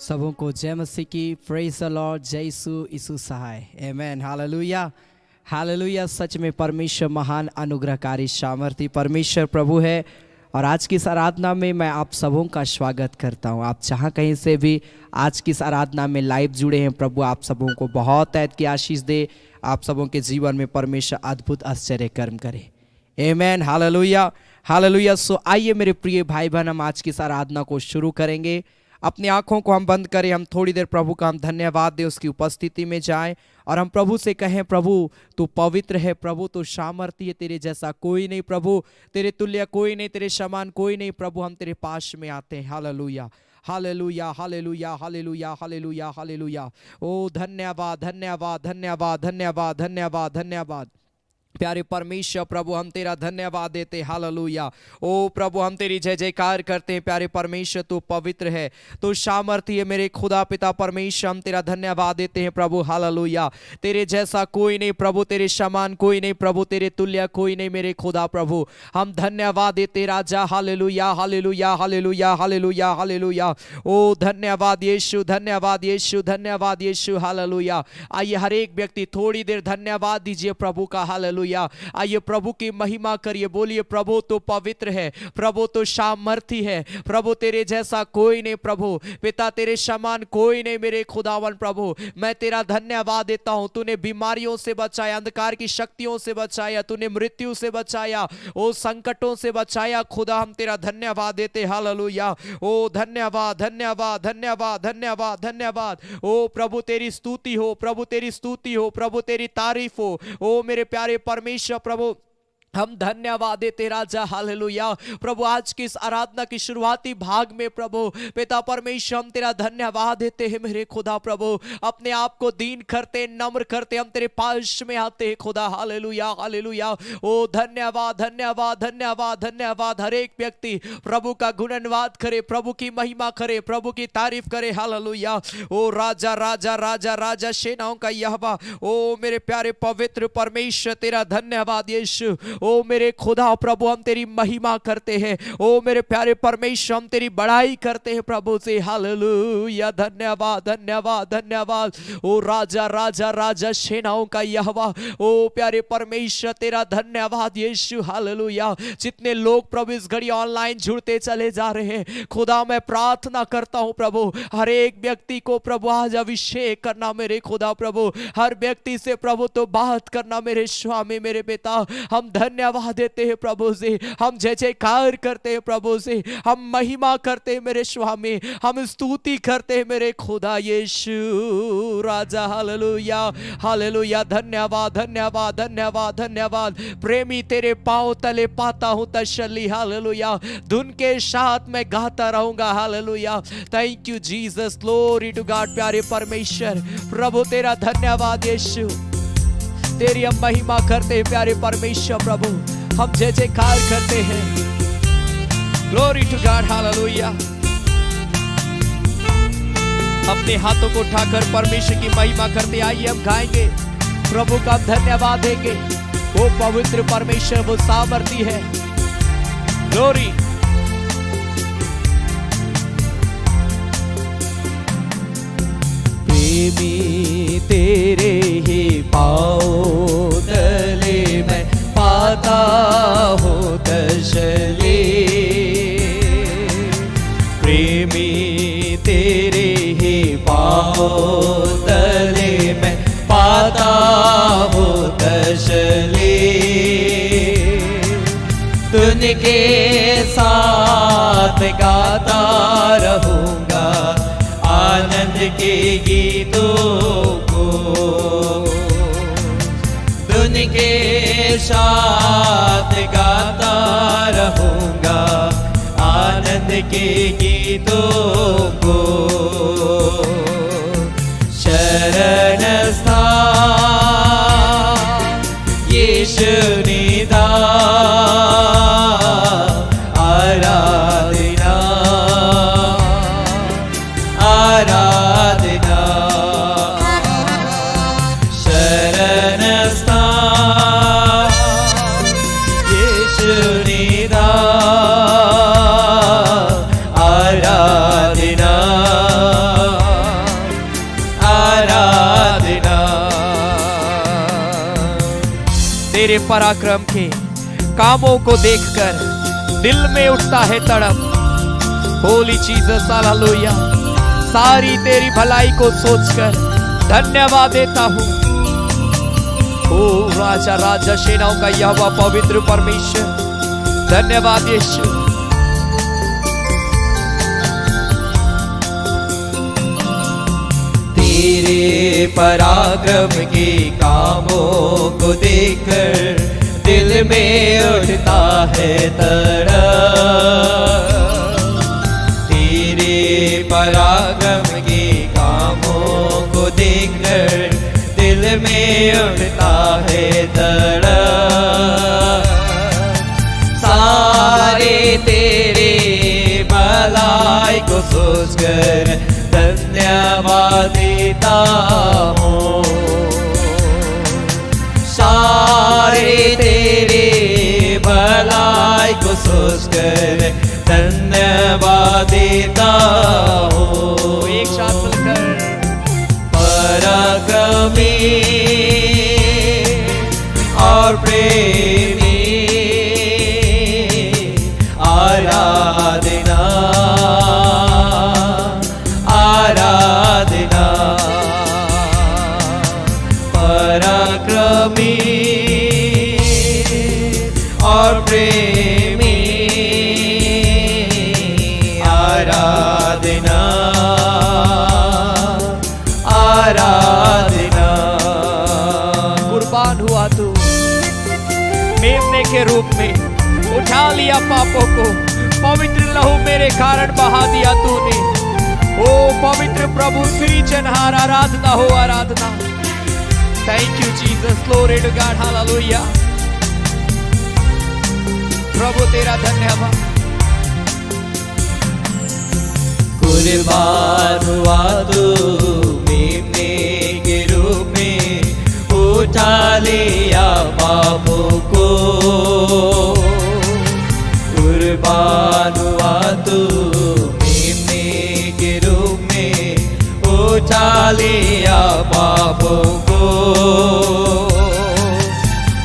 सबों को जय मसीह की, प्रेज द लॉर्ड, जय यीशु सहाय, आमेन, हालेलुया हालेलुया। सच में परमेश्वर महान अनुग्रहकारी सामर्थी परमेश्वर प्रभु है। और आज की इस आराधना में मैं आप सबों का स्वागत करता हूं। आप जहां कहीं से भी आज की इस आराधना में लाइव जुड़े हैं, प्रभु आप सबों को बहुत ऐद की आशीष दे। आप सबों के जीवन में परमेश्वर अद्भुत आश्चर्य कर्म करे, आमेन, हालेलुया हालेलुया। सो आइए मेरे प्रिय भाई बहन, हम आज की इस आराधना को शुरू करेंगे। अपनी आंखों को हम बंद करें, हम थोड़ी देर प्रभु का हम धन्यवाद दें, उसकी उपस्थिति में जाएं और हम प्रभु से कहें, प्रभु तू पवित्र है, प्रभु तू सामर्थी है, तेरे जैसा कोई नहीं, प्रभु तेरे तुल्य कोई नहीं, तेरे समान कोई नहीं। प्रभु हम तेरे पास में आते हैं, hallelujah hallelujah hallelujah hallelujah hallelujah hallelujah. ओ धन्यवाद धन्यवाद धन्यवाद धन्यवाद धन्यवाद धन्यवाद प्यारे परमेश्वर, प्रभु हम तेरा धन्यवाद देते, हालेलुया। ओ प्रभु हम तेरी जय जयकार करते हैं। प्यारे परमेश्वर तू पवित्र है, तू सामर्थी है, मेरे खुदा पिता परमेश्वर हम तेरा धन्यवाद देते हैं प्रभु, हालेलुया। तेरे जैसा कोई नहीं प्रभु, तेरे समान कोई नहीं प्रभु, तेरे तुल्य कोई नहीं मेरे खुदा प्रभु। हम धन्यवाद देते राजा, hallelujah hallelujah hallelujah hallelujah hallelujah. ओ धन्यवाद यीशु, धन्यवाद यीशु, धन्यवाद यीशु, हालेलुया। आइए हर एक व्यक्ति थोड़ी देर धन्यवाद दीजिए प्रभु का, हालेलुया। आइए प्रभु की महिमा करिए, बोलिए प्रभु तो पवित्र है, प्रभु तो सामर्थी है, प्रभु तेरे जैसा कोई नहीं प्रभु, पिता तेरे समान कोई नहीं मेरे खुदावन प्रभु। मैं तेरा धन्यवाद देता हूं, तूने बीमारियों से बचाया, अंधकार की शक्तियों से बचाया, तूने मृत्यु से बचाया, ओ संकटों से बचाया खुदा, हम तेरा धन्यवाद देते, हालेलुया। ओ धन्यवाद धन्यवाद धन्यवाद धन्यवाद धन्यवाद। ओ प्रभु तेरी स्तुति हो, प्रभु तेरी स्तुति हो, प्रभु तेरी तारीफ हो। ओ मेरे प्यारे परमेश्वर प्रभु हम धन्यवाद देते राजा, हालेलुया। प्रभु आज की इस आराधना की शुरुआती भाग में प्रभु पिता परमेश्वर हम तेरा धन्यवाद देते हैं मेरे खुदा प्रभु। अपने आप को दीन करते, नम्र करते हम तेरे पास में आते हैं खुदा, हालेलुया हालेलुया। ओ धन्यवाद धन्यवाद धन्यवाद धन्यवाद। हर एक व्यक्ति प्रभु का गुणनवाद करे, प्रभु की महिमा करे, प्रभु की तारीफ करे, हालेलुया। ओ राजा राजा राजा राजा सेनाओं का यहोवा, ओ मेरे प्यारे पवित्र परमेश्वर तेरा धन्यवाद यीशु। ओ मेरे खुदा प्रभु हम तेरी महिमा करते हैं, ओ मेरे प्यारे परमेश्वर हम तेरी बड़ाई करते हैं प्रभु से, हालेलुया। धन्यवाद धन्यवाद धन्यवाद। ओ राजा राजा राजा सेनाओं का यहोवा, ओ प्यारे परमेश्वर तेरा धन्यवाद यीशु, हालेलुया। जितने लोग प्रभु इस घड़ी ऑनलाइन जुड़ते चले जा रहे हैं खुदा, मैं प्रार्थना करता हूं प्रभु हर एक व्यक्ति को प्रभु आज अभिषेक करना मेरे खुदा प्रभु, हर व्यक्ति से प्रभु तो बात करना मेरे स्वामी मेरे पिता। हम धन्यवाद देते हैं प्रभु से, हम जय जयकार करते हैं प्रभु से, हम महिमा करते हैं मेरे स्वामी, हम स्तुति करते हैं मेरे खुदा यीशु राजा, हालेलुया हालेलुया। धन्यवाद धन्यवाद धन्यवाद धन्यवाद। प्रेमी तेरे पांव तले पाता हूं तसल्ली, हालेलुया। धुन के साथ मैं गाता रहूंगा, hallelujah. Thank you Jesus, glory to God. प्यारे परमेश्वर प्रभु तेरा धन्यवाद यीशु, तेरी हम महिमा करते हैं प्यारे परमेश्वर प्रभु, हम जय जयकार करते हैं, ग्लोरी टू गॉड, हालेलुया। अपने हाथों को उठाकर परमेश्वर की महिमा करते आइए हम गाएंगे, प्रभु का धन्यवाद देंगे। वो पवित्र परमेश्वर, वो सामर्थी है, ग्लोरी। प्रेमी तेरे ही पाँव तले मैं पाता हूँ तसल्ली, प्रेमी तेरे ही पाँव तले मैं पाता हूँ तसल्ली। तुनके साथ मैं गाता रहूँगा आनंद के गीतों को, धुन के साथ गाता रहूंगा आनंद के गीतों को। शरण स्थान यीशु निदान, आराधना आराधना। शरण स्थान यीशु निदान, आराधना तेरे पराक्रम के कामों को देखकर दिल में उठता है तड़प। Holi Jesus hallelujah. सारी तेरी भलाई को सोचकर धन्यवाद देता हूँ। ओ राजा राजा सेनाओं का यहोवा पवित्र परमेश्वर, धन्यवाद यीशु। तेरे पराक्रम के कामों को देखकर दिल में उठता है तड़प। तेरे पराक्रम के कामों को देखकर दिल में उठता है तड़प। सारे तेरे भलाई को सोचकर धन्यवाद देता हूँ। सारे तेरे भलाई को सोचकर धन्यवाद देता हूँ। एक साथ मिलकर पराक्रमी और प्रेमी आराधना आराधना। पराक्रमी और प्रेमी आराधना आराधना। कुर्बान हुआ तू मेमने के रूप में, उठा लिया पापों को, पवित्र लहू मेरे कारण बहा दिया तूने। ओ पवित्र प्रभु श्री जनहार आराधना हो आराधना। Thank you Jesus, glory to God, hallelujah. प्रभु तेरा धन्यवाद। कुर्बान हुआ तू मेमने के रूप में, उठा लिया पापों को। कुर्बान हुआ तू मेमने के रूप में, उठा लिया पापों को।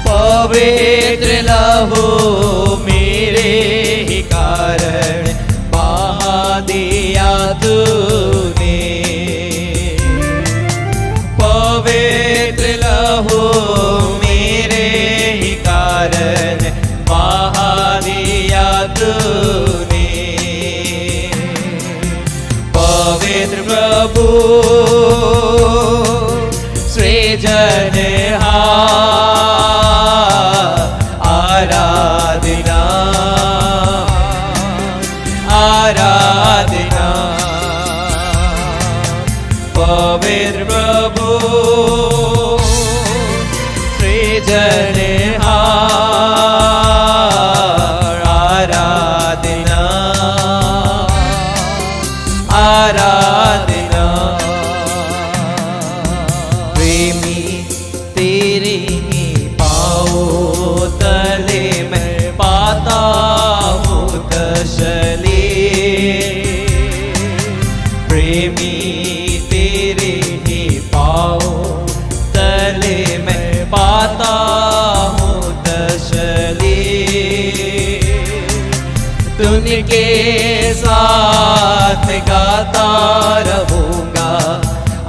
पवित्र लहू मेरे ही कारण बहा दिया तूने। पवित्र लहू मेरे ही कारण बहा दिया तूने। पवित्र प्रभु सृजनहार आराधना आराधना। पवित्र प्रभु सृजनहार आराधना आराधना। प्रेमी तेरे ही पाँव तले मैं पाता हूँ तसल्ली। प्रेमी तेरे ही पाँव तले मैं पाता हूँ तसल्ली। तुनके साथ गाता रहूँगा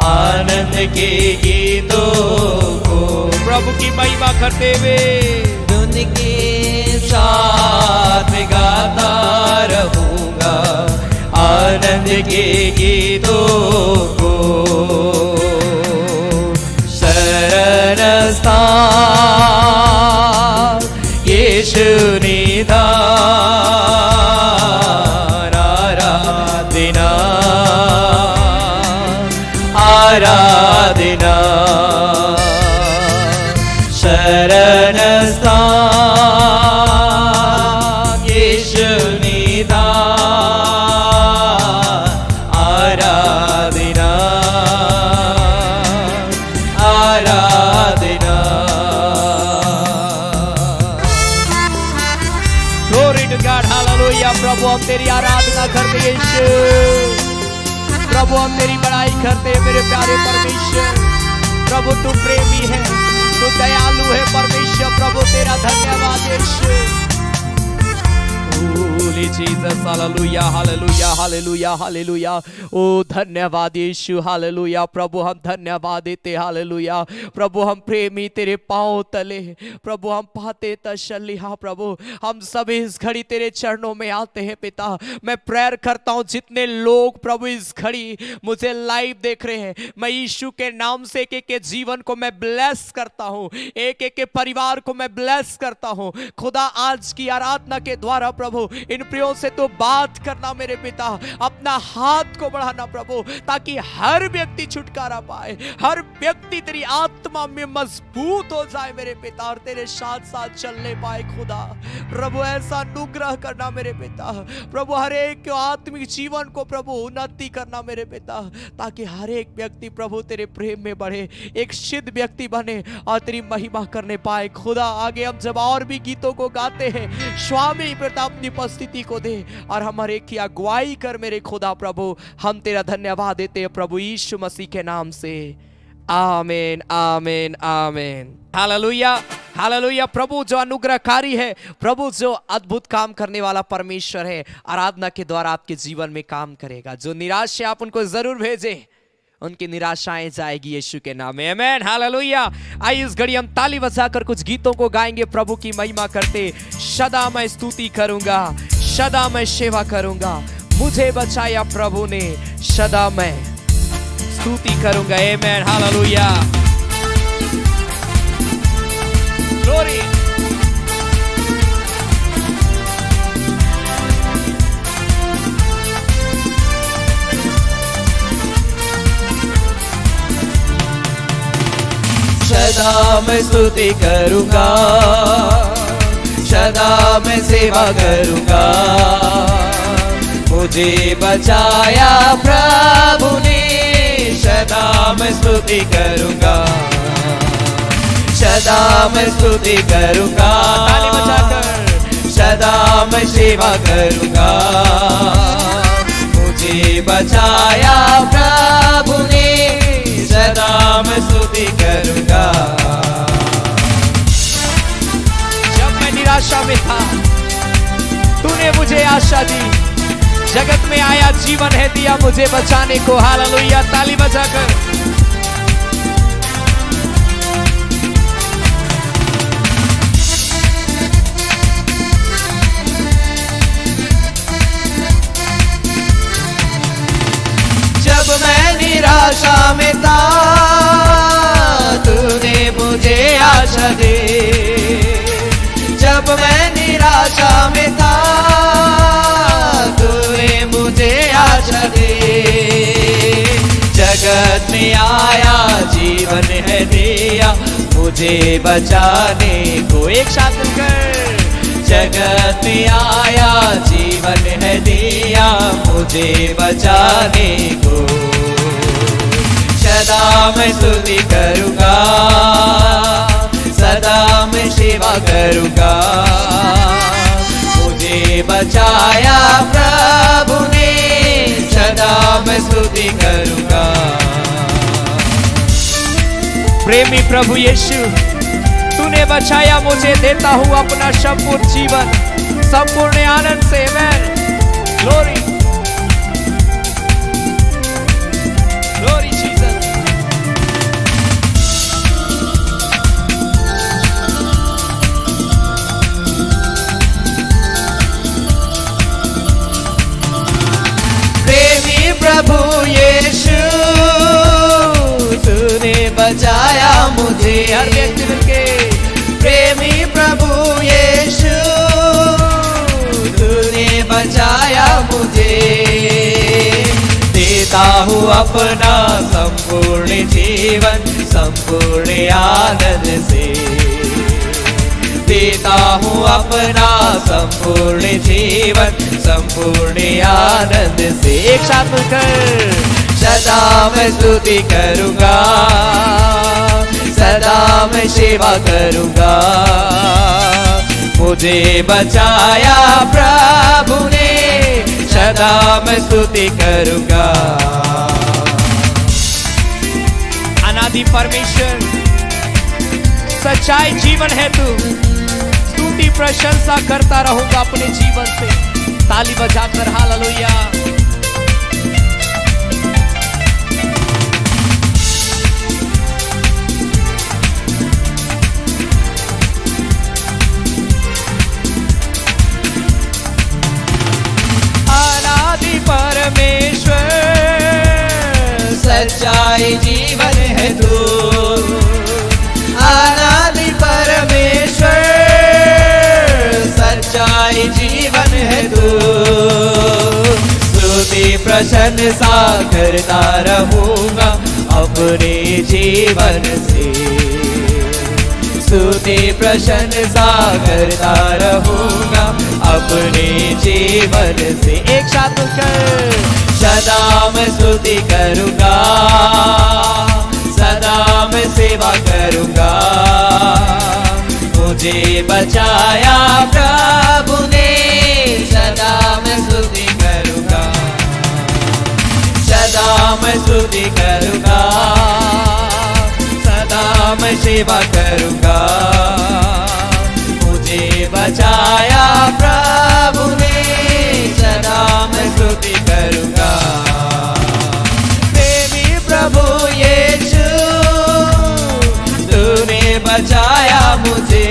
आनंद के गीतों को। प्रभु की महिमा करते हुए उनके साथ गाता रहूँगा आनंद के गीतों को। शरण स्थान यीशु निधान आराधना आराधना। शरण स्थान यीशु निधान आराधना आराधना। Glory to God, hallelujah. प्रभु हम तेरी आराधना करते हैं यीशु। प्रभु हम तेरी बड़ाई करते हैं मेरे प्यारे परमेश्वर। प्रभु तू प्रेमी है, तू दयालु है परमेश्वर प्रभु, तेरा धन्यवाद यीशु। Holy Jesus, hallelujah, hallelujah, hallelujah, hallelujah. ओ धन्यवाद यीशु, हालेलुया। प्रभु हम धन्यवाद देते, हालेलुया। प्रभु हम प्रेमी तेरे पांव तले, प्रभु हम पाते तसल्ली। हाँ प्रभु, हम सब इस घड़ी तेरे चरणों में आते हैं पिता। मैं प्रेयर करता हूँ जितने लोग प्रभु इस घड़ी मुझे लाइव देख रहे हैं, मैं यीशु के नाम से एक एक के जीवन को मैं ब्लेस करता हूँ, एक एक के परिवार को मैं ब्लेस करता हूँ। खुदा आज की आराधना के द्वारा प्रभु इन प्रियों से तो बात करना मेरे पिता, अपना हाथ को बढ़ाना प्रभु, ताकि हर व्यक्ति छुटकारा पाए, हर व्यक्ति तेरी आत्मा में मजबूत हो जाए मेरे पिता, और तेरे साथ साथ चलने पाए। खुदा प्रभु ऐसा अनुग्रह करना मेरे पिता, प्रभु हर एक के आत्मिक जीवन को प्रभु उन्नति करना मेरे पिता, ताकि हर एक व्यक्ति प्रभु तेरे प्रेम में बढ़े, एक सिद्ध व्यक्ति बने और तेरी महिमा करने पाए। खुदा आगे हम जब और भी गीतों को गाते हैं, स्वामी पिता अपनी उपस्थिति को दे और हमारे एक की अगुवाई कर मेरे खुदा प्रभु। हम तेरा धन्यवाद देते हैं प्रभु यीशु मसीह के नाम से, आमीन आमीन आमीन। Hallelujah hallelujah. प्रभु जो अनुग्रहकारी है, प्रभु जो अद्भुत काम करने वाला परमेश्वर है, आराधना के द्वारा आपके जीवन में काम करेगा। जो निराश है आप उनको जरूर भेजें, उनकी निराशाएं जाएगी यीशु के नाम में, आमीन हालेलुया। आइए इस घड़ी हम ताली बजाकर कुछ गीतों को गाएंगे प्रभु की महिमा करते। सदा मैं स्तुति करूंगा, सदा मैं सेवा करूंगा, मुझे बचाया प्रभु ने, सदा मैं स्तुति करूंगा, आमीन हालेलुया। ग्लोरी। सदा मैं स्तुति करूंगा, सदा मैं सेवा करूंगा, मुझे बचाया प्रभु ने, सदा मैं स्तुति करूंगा, सदा मैं स्तुति करूंगा, ताली बजाकर। सदा मैं सेवा करूंगा, मुझे बचाया प्रभु ने, सदा मैं स्तुति करूंगा। जब मैं निराशा में था तूने मुझे आशा दी, जगत में आया जीवन है दिया मुझे बचाने को, हालेलुया। ताली बजाकर। जब मैं निराशा में था तूने मुझे आशा दी, जब मैं निराशा में था तूने मुझे आशा दी, जगत में आया जीवन है दिया मुझे बचाने को, एक साथ मिलकर। जगत में आया जीवन है दिया मुझे बचाने को, सदा मैं स्तुति करूंगा, सदा मैं सेवा करूंगा, मुझे बचाया प्रभु ने, सदा मैं स्तुति करूंगा। प्रेमी प्रभु यीशु, तूने बचाया मुझे, देता हूं अपना संपूर्ण जीवन संपूर्ण आनंद से, आमीन। Glory glory Jesus. प्रेमी प्रभु यीशु, तूने बचाया मुझे, हर व्यक्ति मिलके। प्रेमी प्रभु यीशु, तूने बचाया मुझे, देता हूँ अपना संपूर्ण जीवन संपूर्ण आनंद से, देता हूँ अपना संपूर्ण जीवन संपूर्ण आनंद से, एक साथ मिलकर। सदा मैं स्तुति करूंगा, सदा मैं सेवा करूंगा, मुझे बचाया प्रभु ने, सदा मैं स्तुति करूंगा। अनादि परमेश्वर सच्चाई जीवन है तू। स्तुति प्रशंसा करता रहूंगा अपने जीवन से। ताली बजाकर हालेलुया। अनादि परमेश्वर सच्चाई जीवन है तू। अनादि परमेश्वर सच्चाई जीवन है तू। स्तुति प्रशंसा करता रहूंगा अपने जीवन से। स्तुति प्रशंसा करता रहूंगा अपने जीवन से। एक साथ कर। सदा मैं स्तुति करूंगा, सदा मैं सेवा करूंगा। मुझे बचाया प्रभु ने, सदा मैं स्तुति करूंगा, सदा मैं स्तुति करूंगा, सदा मैं सेवा करूंगा। मुझे बचाया प्रभु ने, सदा मैं स्तुति करूंगा। प्रेमी प्रभु यीशु तूने बचाया मुझे।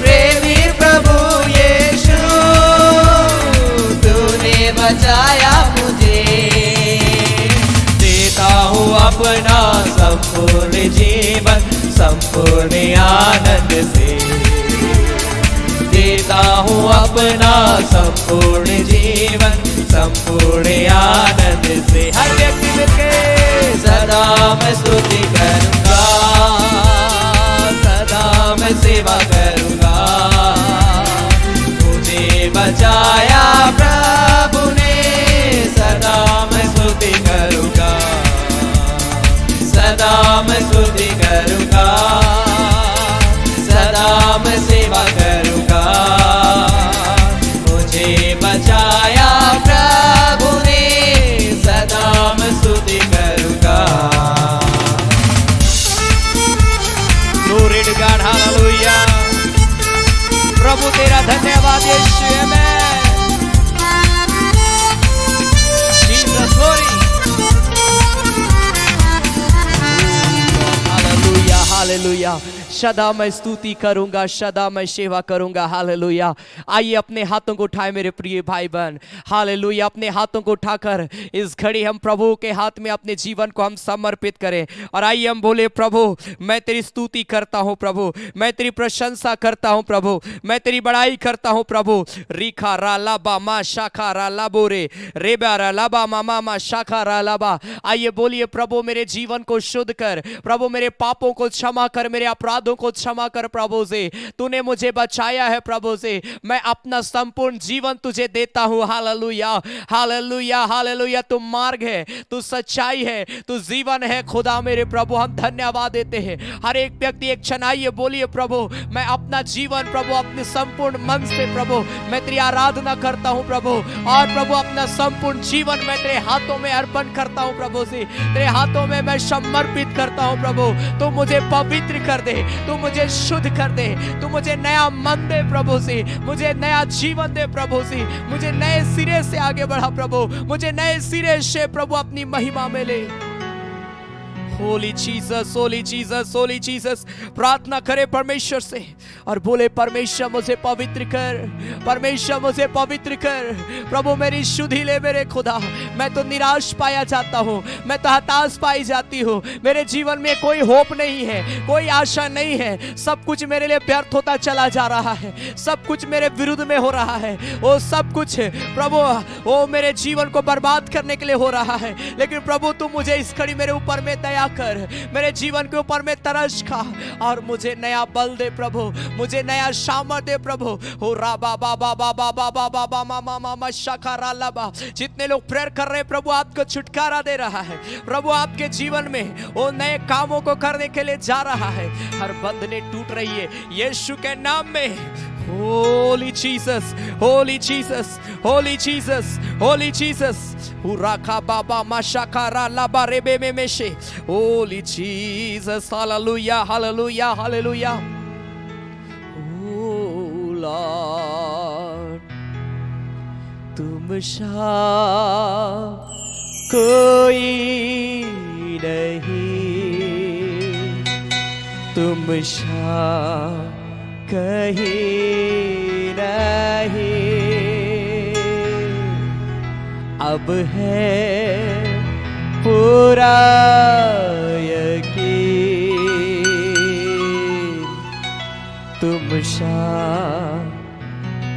प्रेमी प्रभु यीशु तूने बचाया मुझे। देता हूँ अपना संपूर्ण जीवन संपूर्ण आनंद से। देता हूँ अपना संपूर्ण जीवन संपूर्ण आनंद से। हर व्यक्ति मिलके सदा मैं स्तुति करूंगा, सदा मैं सेवा करूंगा। मुझे बचाया प्रभु ने, सदा मैं स्तुति करूंगा, सदा मैं स्तुति करूंगा, सदा मैं सेवा करूंगा। मुझे बचाया प्रभु ने, सदा मैं स्तुति करूंगा। Glory to God, hallelujah। प्रभु तेरा धन्यवाद यीशु, आमेन। Jesus glory। Hallelujah hallelujah. सदा मैं स्तुति करूंगा, सदा मैं सेवा करूंगा। हालेलुया। आइए अपने हाथों को उठाए मेरे प्रिय भाई बहन। हालेलुया। अपने हाथों को उठाकर इस घड़ी हम प्रभु के हाथ में अपने जीवन को हम समर्पित करें और आइए हम बोले, प्रभु मैं तेरी स्तुति करता हूं, प्रभु मैं तेरी प्रशंसा करता हूं, प्रभु मैं तेरी बड़ाई करता हूं। प्रभु रिखा रा लाबा मा शाखा रा लाबो रे रेबा रा लाबा मामा मा शाखा रा लाबा। आइए बोलिए, प्रभु मेरे जीवन को शुद्ध कर, प्रभु मेरे पापों को क्षमा कर, मेरे अपराधों को क्षमा कर। प्रभु से तूने मुझे बचाया है, प्रभु से मैं अपना संपूर्ण जीवन तुझे देता हूं। Hallelujah hallelujah hallelujah. तू मार्ग है, तू सच्चाई है, तू जीवन है। खुदा मेरे प्रभु हम धन्यवाद देते हैं। हर एक व्यक्ति एक क्षण आइए बोलिए, प्रभु मैं अपना जीवन प्रभु अपने संपूर्ण मन से प्रभु मैं तेरी आराधना करता हूं प्रभु। और प्रभु अपना संपूर्ण जीवन मैं तेरे हाथों में अर्पण करता हूं प्रभु से, तेरे हाथों में मैं समर्पित करता हूं प्रभु। तू मुझे पवित्र कर दे, तू मुझे शुद्ध कर दे, तू मुझे नया मन दे प्रभु से, मुझे नया जीवन दे प्रभु से, मुझे नए सिरे से आगे बढ़ा प्रभु, मुझे नए सिरे से प्रभु अपनी महिमा में ले। Holi Jesus Holi Jesus Holi Jesus. प्रार्थना करे परमेश्वर से और बोले, परमेश्वर मुझे पवित्र कर, परमेश्वर मुझे पवित्र कर। प्रभु मेरी शुद्धि ले मेरे खुदा। मैं तो निराश पाया जाता हूँ, मैं तो हताश पाई जाती हूँ। मेरे जीवन में कोई होप नहीं है, कोई आशा नहीं है। सब कुछ मेरे लिए व्यर्थ होता चला जा रहा है, सब कुछ मेरे विरुद्ध में हो रहा है। वो सब कुछ प्रभु वो मेरे जीवन को बर्बाद करने के लिए हो रहा है। लेकिन प्रभु तू मुझे इस घड़ी मेरे ऊपर में दया कर, मेरे जीवन के ऊपर में तरस खा और मुझे नया बल दे प्रभु, मुझे नया सामर्थ दे प्रभु। हो रा बा बा बा बा बा बा बा बा बा मा मा मा मा शाखा रा ला बा। जितने लोग प्रेयर कर रहे हैं प्रभु आपको छुटकारा दे रहा है, प्रभु आपके जीवन में वो नए कामों को करने के लिए जा रहा है। हर बंधने टूट रही है यीशु के नाम में। Holy Jesus, Holy Jesus, Holy Jesus, Holy Jesus. Uraka baba mashakara labarebe memeshe. Holy Jesus, hallelujah, hallelujah, hallelujah. Oh Lord, तुम सा कोई नहीं, तुम सा कहीं नहीं, अब है पूरा यकीन, तुम सा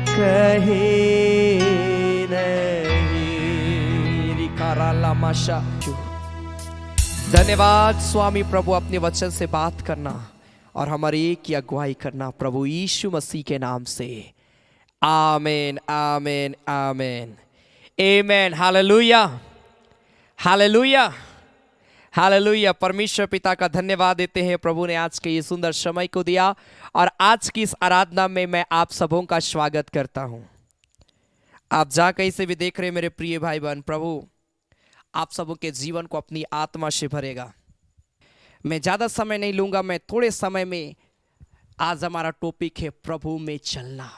कहीं नहीं। रिकारा लामाशा। धन्यवाद स्वामी प्रभु, अपने वचन से बात करना और हमारी एक की अगुवाई करना प्रभु यीशु मसीह के नाम से। आमीन, आमीन, आमीन, आमीन। Hallelujah, hallelujah, hallelujah. परमेश्वर पिता का धन्यवाद देते हैं, प्रभु ने आज के ये सुंदर समय को दिया और आज की इस आराधना में मैं आप सबों का स्वागत करता हूं। आप जहाँ कहीं से भी देख रहे मेरे प्रिय भाई बहन, प्रभु आप सबों के जीवन को अपनी आत्मा से भरेगा। मैं ज़्यादा समय नहीं लूँगा, मैं थोड़े समय में, आज हमारा टॉपिक है प्रभु में चलना।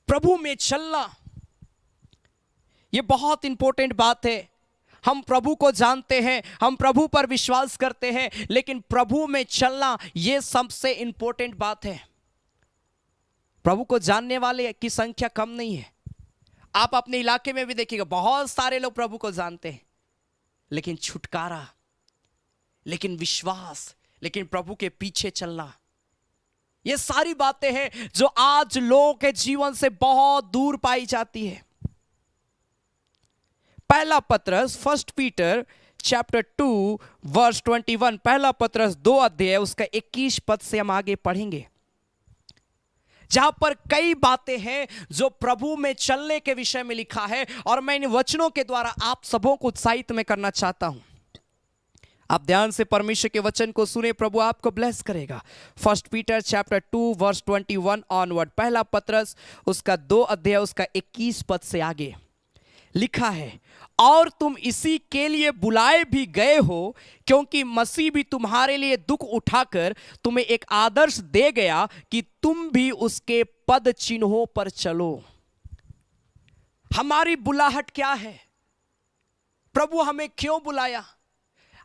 प्रभु में चलना ये बहुत इंपॉर्टेंट बात है। हम प्रभु को जानते हैं, हम प्रभु पर विश्वास करते हैं, लेकिन प्रभु में चलना ये सबसे इंपॉर्टेंट बात है। प्रभु को जानने वाले की संख्या कम नहीं है। आप अपने इलाके में भी देखिएगा, बहुत सारे लोग प्रभु को जानते हैं, लेकिन छुटकारा, लेकिन विश्वास, लेकिन प्रभु के पीछे चलना, ये सारी बातें हैं जो आज लोगों के जीवन से बहुत दूर पाई जाती है। पहला पत्रस 1 पीटर चैप्टर 2 वर्स 21, पहला पत्रस 2 अध्याय उसका 21 पद से हम आगे पढ़ेंगे, जहां पर कई बातें हैं जो प्रभु में चलने के विषय में लिखा है और मैं इन वचनों के द्वारा आप सबों को उत्साहित में करना चाहता हूं। आप ध्यान से परमेश्वर के वचन को सुने, प्रभु आपको ब्लेस करेगा। 1 पीटर चैप्टर 2 वर्स 21 ऑनवर्ड, पहला पत्रस उसका 2 अध्याय उसका 21 पद से आगे लिखा है, और तुम इसी के लिए बुलाए भी गए हो, क्योंकि मसीह भी तुम्हारे लिए दुख उठाकर तुम्हें एक आदर्श दे गया कि तुम भी उसके पद चिन्हों पर चलो। हमारी बुलाहट क्या है? प्रभु हमें क्यों बुलाया?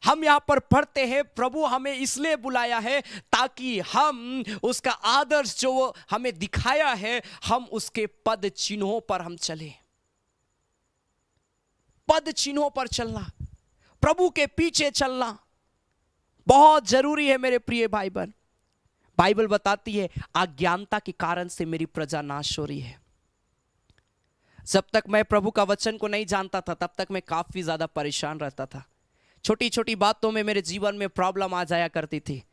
हम यहां पर पढ़ते हैं, प्रभु हमें इसलिए बुलाया है ताकि हम उसका आदर्श जो वो हमें दिखाया है, हम उसके पद चिन्हों पर हम चले। पद चिन्हों पर चलना, प्रभु के पीछे चलना बहुत जरूरी है मेरे प्रिय भाई बहन। बाइबल बताती है अज्ञानता के कारण से मेरी प्रजा नाश हो रही है। जब तक मैं प्रभु का वचन को नहीं जानता था, तब तक मैं काफी ज्यादा परेशान रहता था। छोटी छोटी बातों में मेरे जीवन में प्रॉब्लम आ जाया करती थी,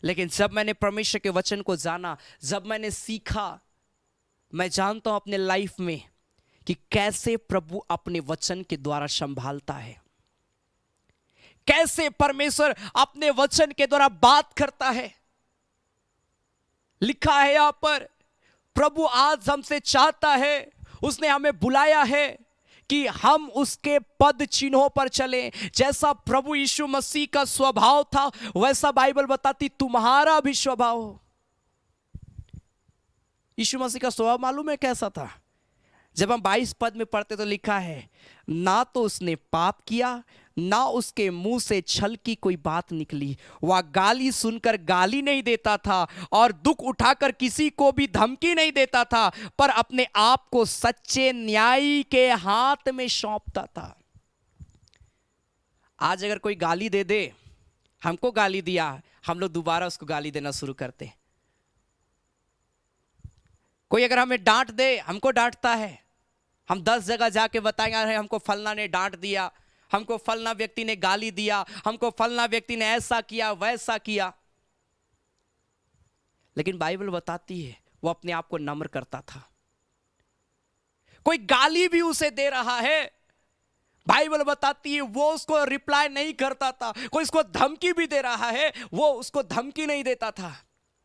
लेकिन जब मैंने परमेश्वर के वचन को जाना, जब मैंने सीखा, मैं जानता हूं अपने लाइफ में कि कैसे प्रभु अपने वचन के द्वारा संभालता है, कैसे परमेश्वर अपने वचन के द्वारा बात करता है। लिखा है यहां पर, प्रभु आज हमसे चाहता है, उसने हमें बुलाया है कि हम उसके पद चिन्हों पर चलें। जैसा प्रभु यीशु मसीह का स्वभाव था, वैसा बाइबल बताती तुम्हारा भी स्वभाव हो। यीशु मसीह का स्वभाव मालूम है कैसा था? जब हम 22 पद में पढ़ते तो लिखा है, ना तो उसने पाप किया, ना उसके मुंह से छल की कोई बात निकली। वह गाली सुनकर गाली नहीं देता था और दुख उठाकर किसी को भी धमकी नहीं देता था, पर अपने आप को सच्चे न्यायी के हाथ में सौंपता था। आज अगर कोई गाली दे दे, हमको गाली दिया, हम लोग दोबारा उसको गाली देना शुरू करते। कोई अगर हमें डांट दे, हमको डांटता है, हम 10 जगह जाके बताएंगे हमको फलना ने डांट दिया, हमको फलना व्यक्ति ने गाली दिया, हमको फलना व्यक्ति ने ऐसा किया वैसा किया। लेकिन बाइबल बताती है वो अपने आप को नम्र करता था। कोई गाली भी उसे दे रहा है, बाइबल बताती है वो उसको रिप्लाई नहीं करता था। कोई उसको धमकी भी दे रहा है, वो उसको धमकी नहीं देता था,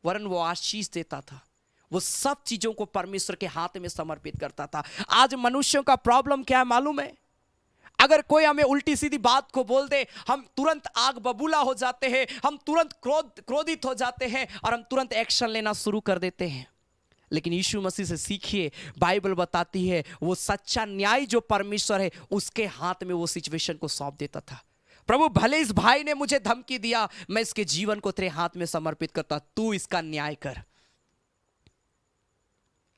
वरन वो आशीष देता था, वो सब चीजों को परमेश्वर के हाथ में समर्पित करता था। आज मनुष्यों का प्रॉब्लम क्या है मालूम है? अगर कोई हमें उल्टी सीधी बात को बोल दे, हम तुरंत आग बबूला हो जाते हैं, हम तुरंत क्रोधित हो जाते हैं और हम तुरंत एक्शन लेना शुरू कर देते हैं। लेकिन यीशु मसीह से सीखिए, बाइबल बताती है वो सच्चा न्याय जो परमेश्वर है उसके हाथ में वो सिचुएशन को सौंप देता था। प्रभु भले इस भाई ने मुझे धमकी दिया, मैं इसके जीवन को तेरे हाथ में समर्पित करता, तू इसका न्याय कर।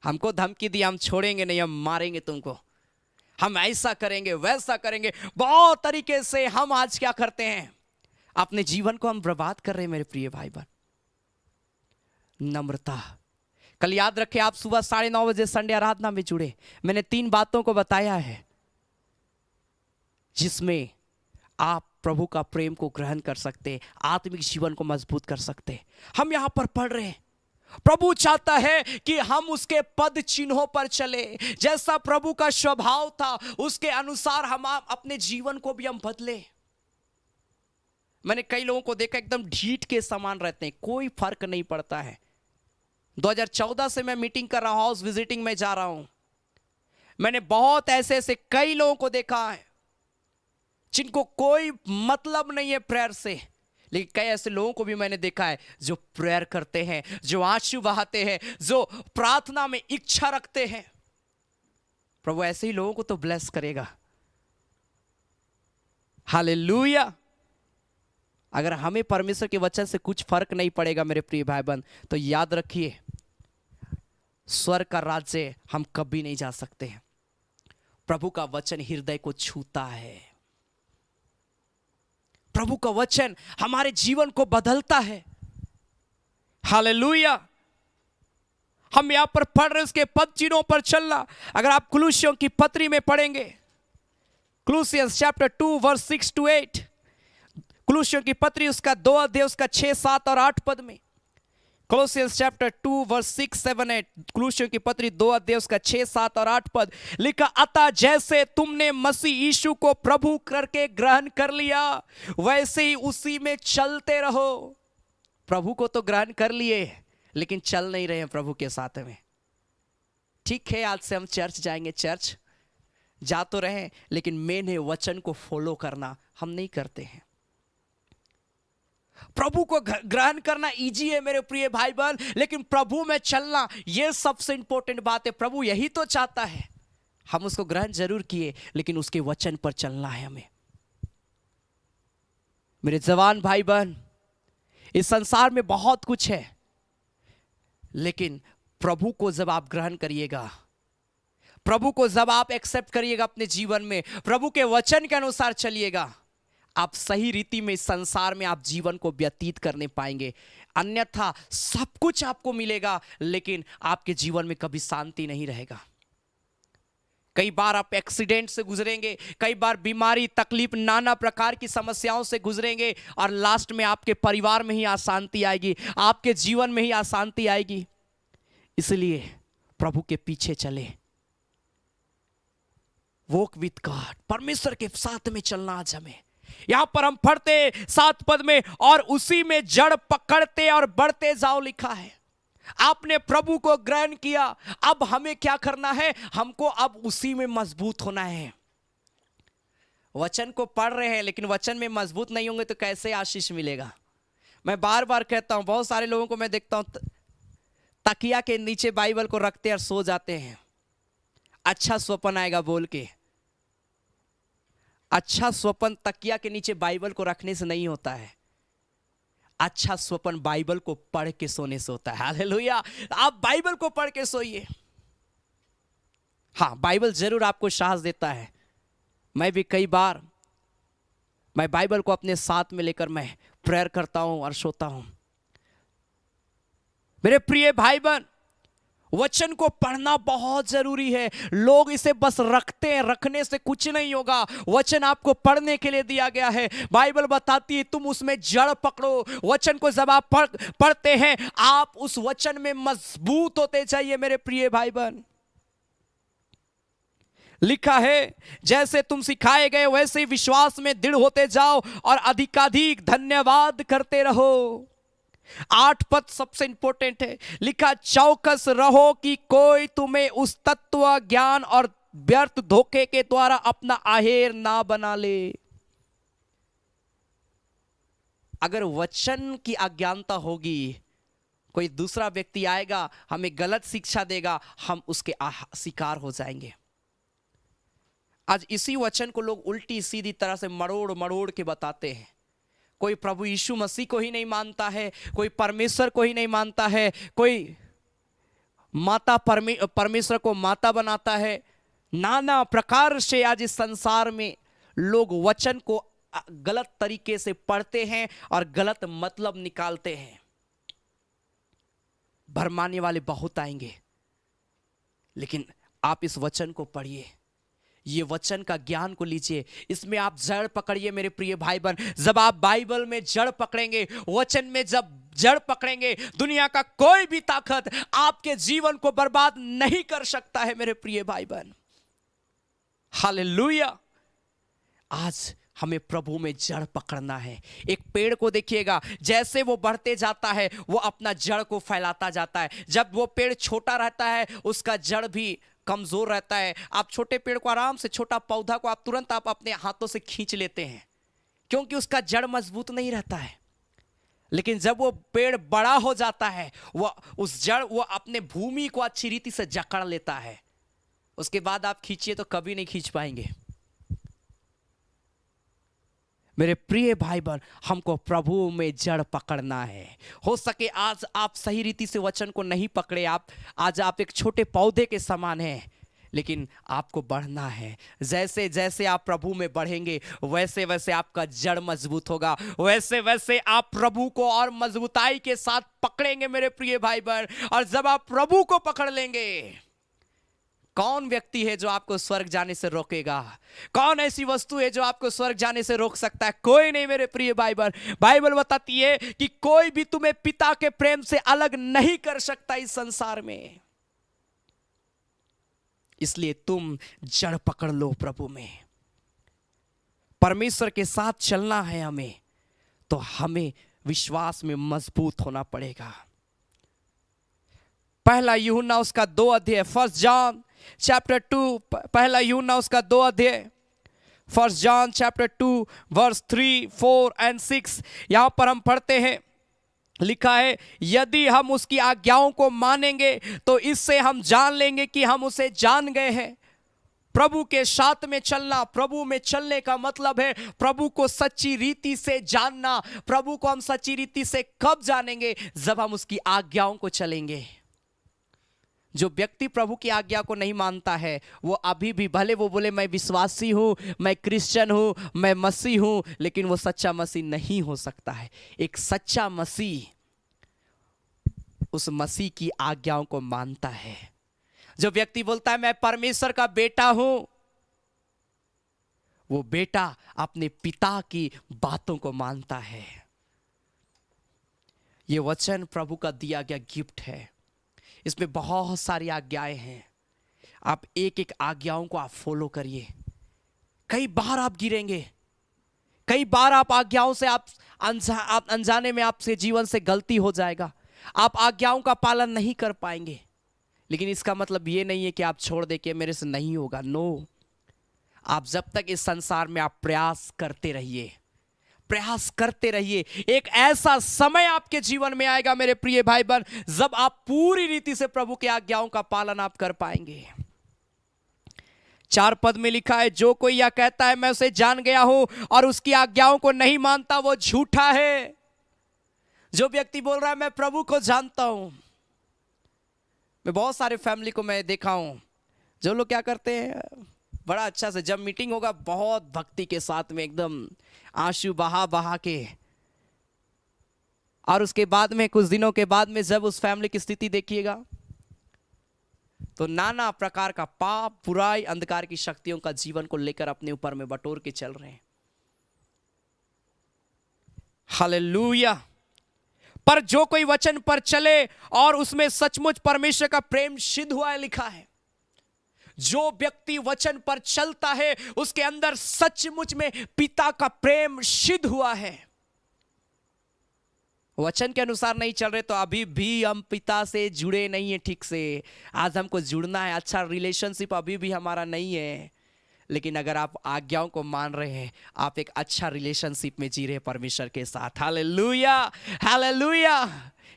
हमको धमकी दिया, हम छोड़ेंगे नहीं, हम मारेंगे तुमको, हम ऐसा करेंगे वैसा करेंगे, बहुत तरीके से हम आज क्या करते हैं, अपने जीवन को हम बर्बाद कर रहे हैं। मेरे प्रिय भाई बहन, नम्रता। कल याद रखें, आप सुबह 9:30 बजे संडे आराधना में जुड़े, मैंने 3 बातों को बताया है जिसमें आप प्रभु का प्रेम को ग्रहण कर सकते, आत्मिक जीवन को मजबूत कर सकते। हम यहां पर पढ़ रहे हैं, प्रभु चाहता है कि हम उसके पद चिन्हों पर चले, जैसा प्रभु का स्वभाव था उसके अनुसार हम अपने जीवन को भी हम बदले। मैंने कई लोगों को देखा एकदम ढीठ के समान रहते हैं, कोई फर्क नहीं पड़ता है। 2014 से मैं मीटिंग कर रहा हूं, हाउस विजिटिंग में जा रहा हूं, मैंने बहुत ऐसे कई लोगों को देखा है जिनको कोई मतलब नहीं है प्रेयर से, लेकिन कई ऐसे लोगों को भी मैंने देखा है जो प्रेयर करते हैं, जो आंसू बहाते हैं, जो प्रार्थना में इच्छा रखते हैं। प्रभु ऐसे ही लोगों को तो ब्लेस करेगा। हालेलुया। अगर हमें परमेश्वर के वचन से कुछ फर्क नहीं पड़ेगा मेरे प्रिय भाई बहन, तो याद रखिए स्वर्ग का राज्य हम कभी नहीं जा सकते हैं। प्रभु का वचन हृदय को छूता है, प्रभु का वचन हमारे जीवन को बदलता है। हालेलुया। हम यहां पर पढ़ रहे उसके पद चिन्हों पर चलना। अगर आप कुलुस्सियों की पत्री में पढ़ेंगे, कुलुस्सियंस चैप्टर 2 वर्स 6 to 8, कुलुस्सियों की पत्री उसका 2 अध्याय उसका 6, 7 और 8 पद में, कोलोसियंस चैप्टर 2 वर्स 6, 7, 8, कुलुस्सियों की पत्री 2 अध्याय उसका 6, 7 और 8 पद लिखा, अतः जैसे तुमने मसीह यीशु को प्रभु करके ग्रहण कर लिया वैसे ही उसी में चलते रहो। प्रभु को तो ग्रहण कर लिए लेकिन चल नहीं रहे हैं प्रभु के साथ में। ठीक है, आज से हम चर्च जाएंगे, चर्च जा तो रहे, लेकिन मेन है वचन को फॉलो करना, हम नहीं करते हैं। प्रभु को ग्रहण करना इजी है मेरे प्रिय भाई बहन, लेकिन प्रभु में चलना यह सबसे इंपॉर्टेंट बात है। प्रभु यही तो चाहता है, हम उसको ग्रहण जरूर किए लेकिन उसके वचन पर चलना है हमें। मेरे जवान भाई बहन, इस संसार में बहुत कुछ है, लेकिन प्रभु को जब आप ग्रहण करिएगा, प्रभु को जब आप एक्सेप्ट करिएगा अपने जीवन में, प्रभु के वचन के अनुसार चलिएगा, आप सही रीति में इस संसार में आप जीवन को व्यतीत करने पाएंगे। अन्यथा सब कुछ आपको मिलेगा लेकिन आपके जीवन में कभी शांति नहीं रहेगा। कई बार आप एक्सीडेंट से गुजरेंगे, कई बार बीमारी, तकलीफ, नाना प्रकार की समस्याओं से गुजरेंगे और लास्ट में आपके परिवार में ही अशांति आएगी, आपके जीवन में ही अशांति आएगी। इसलिए प्रभु के पीछे चले, वॉक विद गॉड, परमेश्वर के साथ में चलना। आज हमें यहां पर हम पढ़ते 7 पद में, और उसी में जड़ पकड़ते और बढ़ते जाओ लिखा है। आपने प्रभु को ग्रहण किया, अब हमें क्या करना है, हमको अब उसी में मजबूत होना है। वचन को पढ़ रहे हैं लेकिन वचन में मजबूत नहीं होंगे तो कैसे आशीष मिलेगा। मैं बार बार कहता हूं, बहुत सारे लोगों को मैं देखता हूं तकिया के नीचे बाइबल को रखते और सो जाते हैं, अच्छा स्वप्न आएगा बोल के। अच्छा स्वप्न तकिया के नीचे बाइबल को रखने से नहीं होता है, अच्छा स्वप्न बाइबल को पढ़ के सोने से होता है। हालेलुया। आप बाइबल को पढ़ के सोइए। हाँ, बाइबल जरूर आपको साहस देता है। मैं भी कई बार मैं बाइबल को अपने साथ में लेकर मैं प्रेयर करता हूं और सोता हूं। मेरे प्रिय भाई बहन, वचन को पढ़ना बहुत जरूरी है। लोग इसे बस रखते हैं, रखने से कुछ नहीं होगा। वचन आपको पढ़ने के लिए दिया गया है। बाइबल बताती है तुम उसमें जड़ पकड़ो। वचन को जब आप पढ़ते हैं, आप उस वचन में मजबूत होते जाइए। मेरे प्रिय भाई बहन, लिखा है जैसे तुम सिखाए गए वैसे ही विश्वास में दृढ़ होते जाओ और अधिकाधिक धन्यवाद करते रहो। 8 पद सबसे इंपॉर्टेंट है। लिखा, चौकस रहो कि कोई तुम्हें उस तत्व ज्ञान और व्यर्थ धोखे के द्वारा अपना आहेर ना बना ले। अगर वचन की अज्ञानता होगी, कोई दूसरा व्यक्ति आएगा, हमें गलत शिक्षा देगा, हम उसके शिकार हो जाएंगे। आज इसी वचन को लोग उल्टी सीधी तरह से मरोड़ मरोड़ के बताते हैं। कोई प्रभु यीशु मसीह को ही नहीं मानता है, कोई परमेश्वर को ही नहीं मानता है, कोई माता परमेश्वर को माता बनाता है। नाना प्रकार से आज इस संसार में लोग वचन को गलत तरीके से पढ़ते हैं और गलत मतलब निकालते हैं। भरमाने वाले बहुत आएंगे, लेकिन आप इस वचन को पढ़िए, ये वचन का ज्ञान को लीजिए, इसमें आप जड़ पकड़िए मेरे प्रिय भाई बहन। जब आप बाइबल में जड़ पकड़ेंगे, वचन में जब जड़ पकड़ेंगे, दुनिया का कोई भी ताकत आपके जीवन को बर्बाद नहीं कर सकता है मेरे प्रिय भाई बहन। हालेलुया। आज हमें प्रभु में जड़ पकड़ना है। एक पेड़ को देखिएगा, जैसे वो बढ़ते जाता है वो अपना जड़ को फैलाता जाता है। जब वो पेड़ छोटा रहता है उसका जड़ भी कमजोर रहता है। आप छोटे पेड़ को आराम से, छोटा पौधा को आप तुरंत आप अपने हाथों से खींच लेते हैं, क्योंकि उसका जड़ मजबूत नहीं रहता है। लेकिन जब वो पेड़ बड़ा हो जाता है, वो उस जड़ वो अपने भूमि को अच्छी रीति से जकड़ लेता है। उसके बाद आप खींचिए तो कभी नहीं खींच पाएंगे। मेरे प्रिय भाई बहन, हमको प्रभु में जड़ पकड़ना है। हो सके आज आप सही रीति से वचन को नहीं पकड़े, आज आप एक छोटे पौधे के समान हैं, लेकिन आपको बढ़ना है। जैसे जैसे आप प्रभु में बढ़ेंगे वैसे वैसे आपका जड़ मजबूत होगा, वैसे वैसे आप प्रभु को और मजबूताई के साथ पकड़ेंगे मेरे प्रिय भाई बहन। और जब आप प्रभु को पकड़ लेंगे, कौन व्यक्ति है जो आपको स्वर्ग जाने से रोकेगा? कौन ऐसी वस्तु है जो आपको स्वर्ग जाने से रोक सकता है? कोई नहीं मेरे प्रिय भाई बहन। बाइबल बताती है कि कोई भी तुम्हें पिता के प्रेम से अलग नहीं कर सकता इस संसार में। इसलिए तुम जड़ पकड़ लो प्रभु में। परमेश्वर के साथ चलना है हमें, तो हमें विश्वास में मजबूत होना पड़ेगा। पहला यूहन्ना उसका 2 अध्याय, 1 जॉन चैप्टर 2, पहला यूहन्ना उसका 2 अध्याय, 1 जॉन चैप्टर 2 वर्स 3, 4 एंड 6। यहां पर हम पढ़ते हैं, लिखा है, यदि हम उसकी आज्ञाओं को मानेंगे तो इससे हम जान लेंगे कि हम उसे जान गए हैं। प्रभु के साथ में चलना, प्रभु में चलने का मतलब है प्रभु को सच्ची रीति से जानना। प्रभु को हम सच्ची रीति से कब जानेंगे? जब हम उसकी आज्ञाओं को चलेंगे। जो व्यक्ति प्रभु की आज्ञा को नहीं मानता है, वो अभी भी, भले वो बोले मैं विश्वासी हूं, मैं क्रिश्चियन हूं, मैं मसीह हूं, लेकिन वो सच्चा मसीह नहीं हो सकता है। एक सच्चा मसीह उस मसीह की आज्ञाओं को मानता है। जो व्यक्ति बोलता है मैं परमेश्वर का बेटा हूं, वो बेटा अपने पिता की बातों को मानता है। ये वचन प्रभु का दिया गया गिफ्ट है। इसमें बहुत सारी आज्ञाएं हैं। आप एक एक आज्ञाओं को आप फॉलो करिए। कई बार आप गिरेंगे, कई बार आप आज्ञाओं से आप अनजाने में आपसे जीवन से गलती हो जाएगा, आप आज्ञाओं का पालन नहीं कर पाएंगे। लेकिन इसका मतलब ये नहीं है कि आप छोड़ दे के मेरे से नहीं होगा। नो, आप जब तक इस संसार में आप प्रयास करते रहिए, प्रयास करते रहिए। एक ऐसा समय आपके जीवन में आएगा मेरे प्रिय भाई बहन, जब आप पूरी रीति से प्रभु के आज्ञाओं का पालन आप कर पाएंगे। 4 पद में लिखा है, जो कोई यह कहता है मैं उसे जान गया हूं और उसकी आज्ञाओं को नहीं मानता, वो झूठा है। जो व्यक्ति बोल रहा है मैं प्रभु को जानता हूं, मैं बहुत सारे फैमिली को मैं देखा हूं, जो लोग क्या करते हैं, बड़ा अच्छा से जब मीटिंग होगा बहुत भक्ति के साथ में एकदम आंसू बहा बहा के, और उसके बाद में कुछ दिनों के बाद में जब उस फैमिली की स्थिति देखिएगा तो नाना प्रकार का पाप, बुराई, अंधकार की शक्तियों का जीवन को लेकर अपने ऊपर में बटोर के चल रहे हैं। हालेलुया। पर जो कोई वचन पर चले और उसमें सचमुच परमेश्वर का प्रेम सिद्ध हुआ है, लिखा है, जो व्यक्ति वचन पर चलता है उसके अंदर सचमुच में पिता का प्रेम सिद्ध हुआ है। वचन के अनुसार नहीं चल रहे तो अभी भी हम पिता से जुड़े नहीं है ठीक से। आज हमको जुड़ना है, अच्छा रिलेशनशिप अभी भी हमारा नहीं है। लेकिन अगर आप आज्ञाओं को मान रहे हैं, आप एक अच्छा रिलेशनशिप में जी रहे हैं परमेश्वर के साथ। Hallelujah, hallelujah.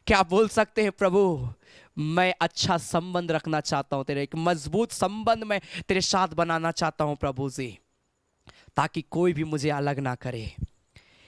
क्या आप बोल सकते हैं, प्रभु मैं अच्छा संबंध रखना चाहता हूं, तेरे एक मजबूत संबंध मैं तेरे साथ बनाना चाहता हूं प्रभु जी, ताकि कोई भी मुझे अलग ना करे।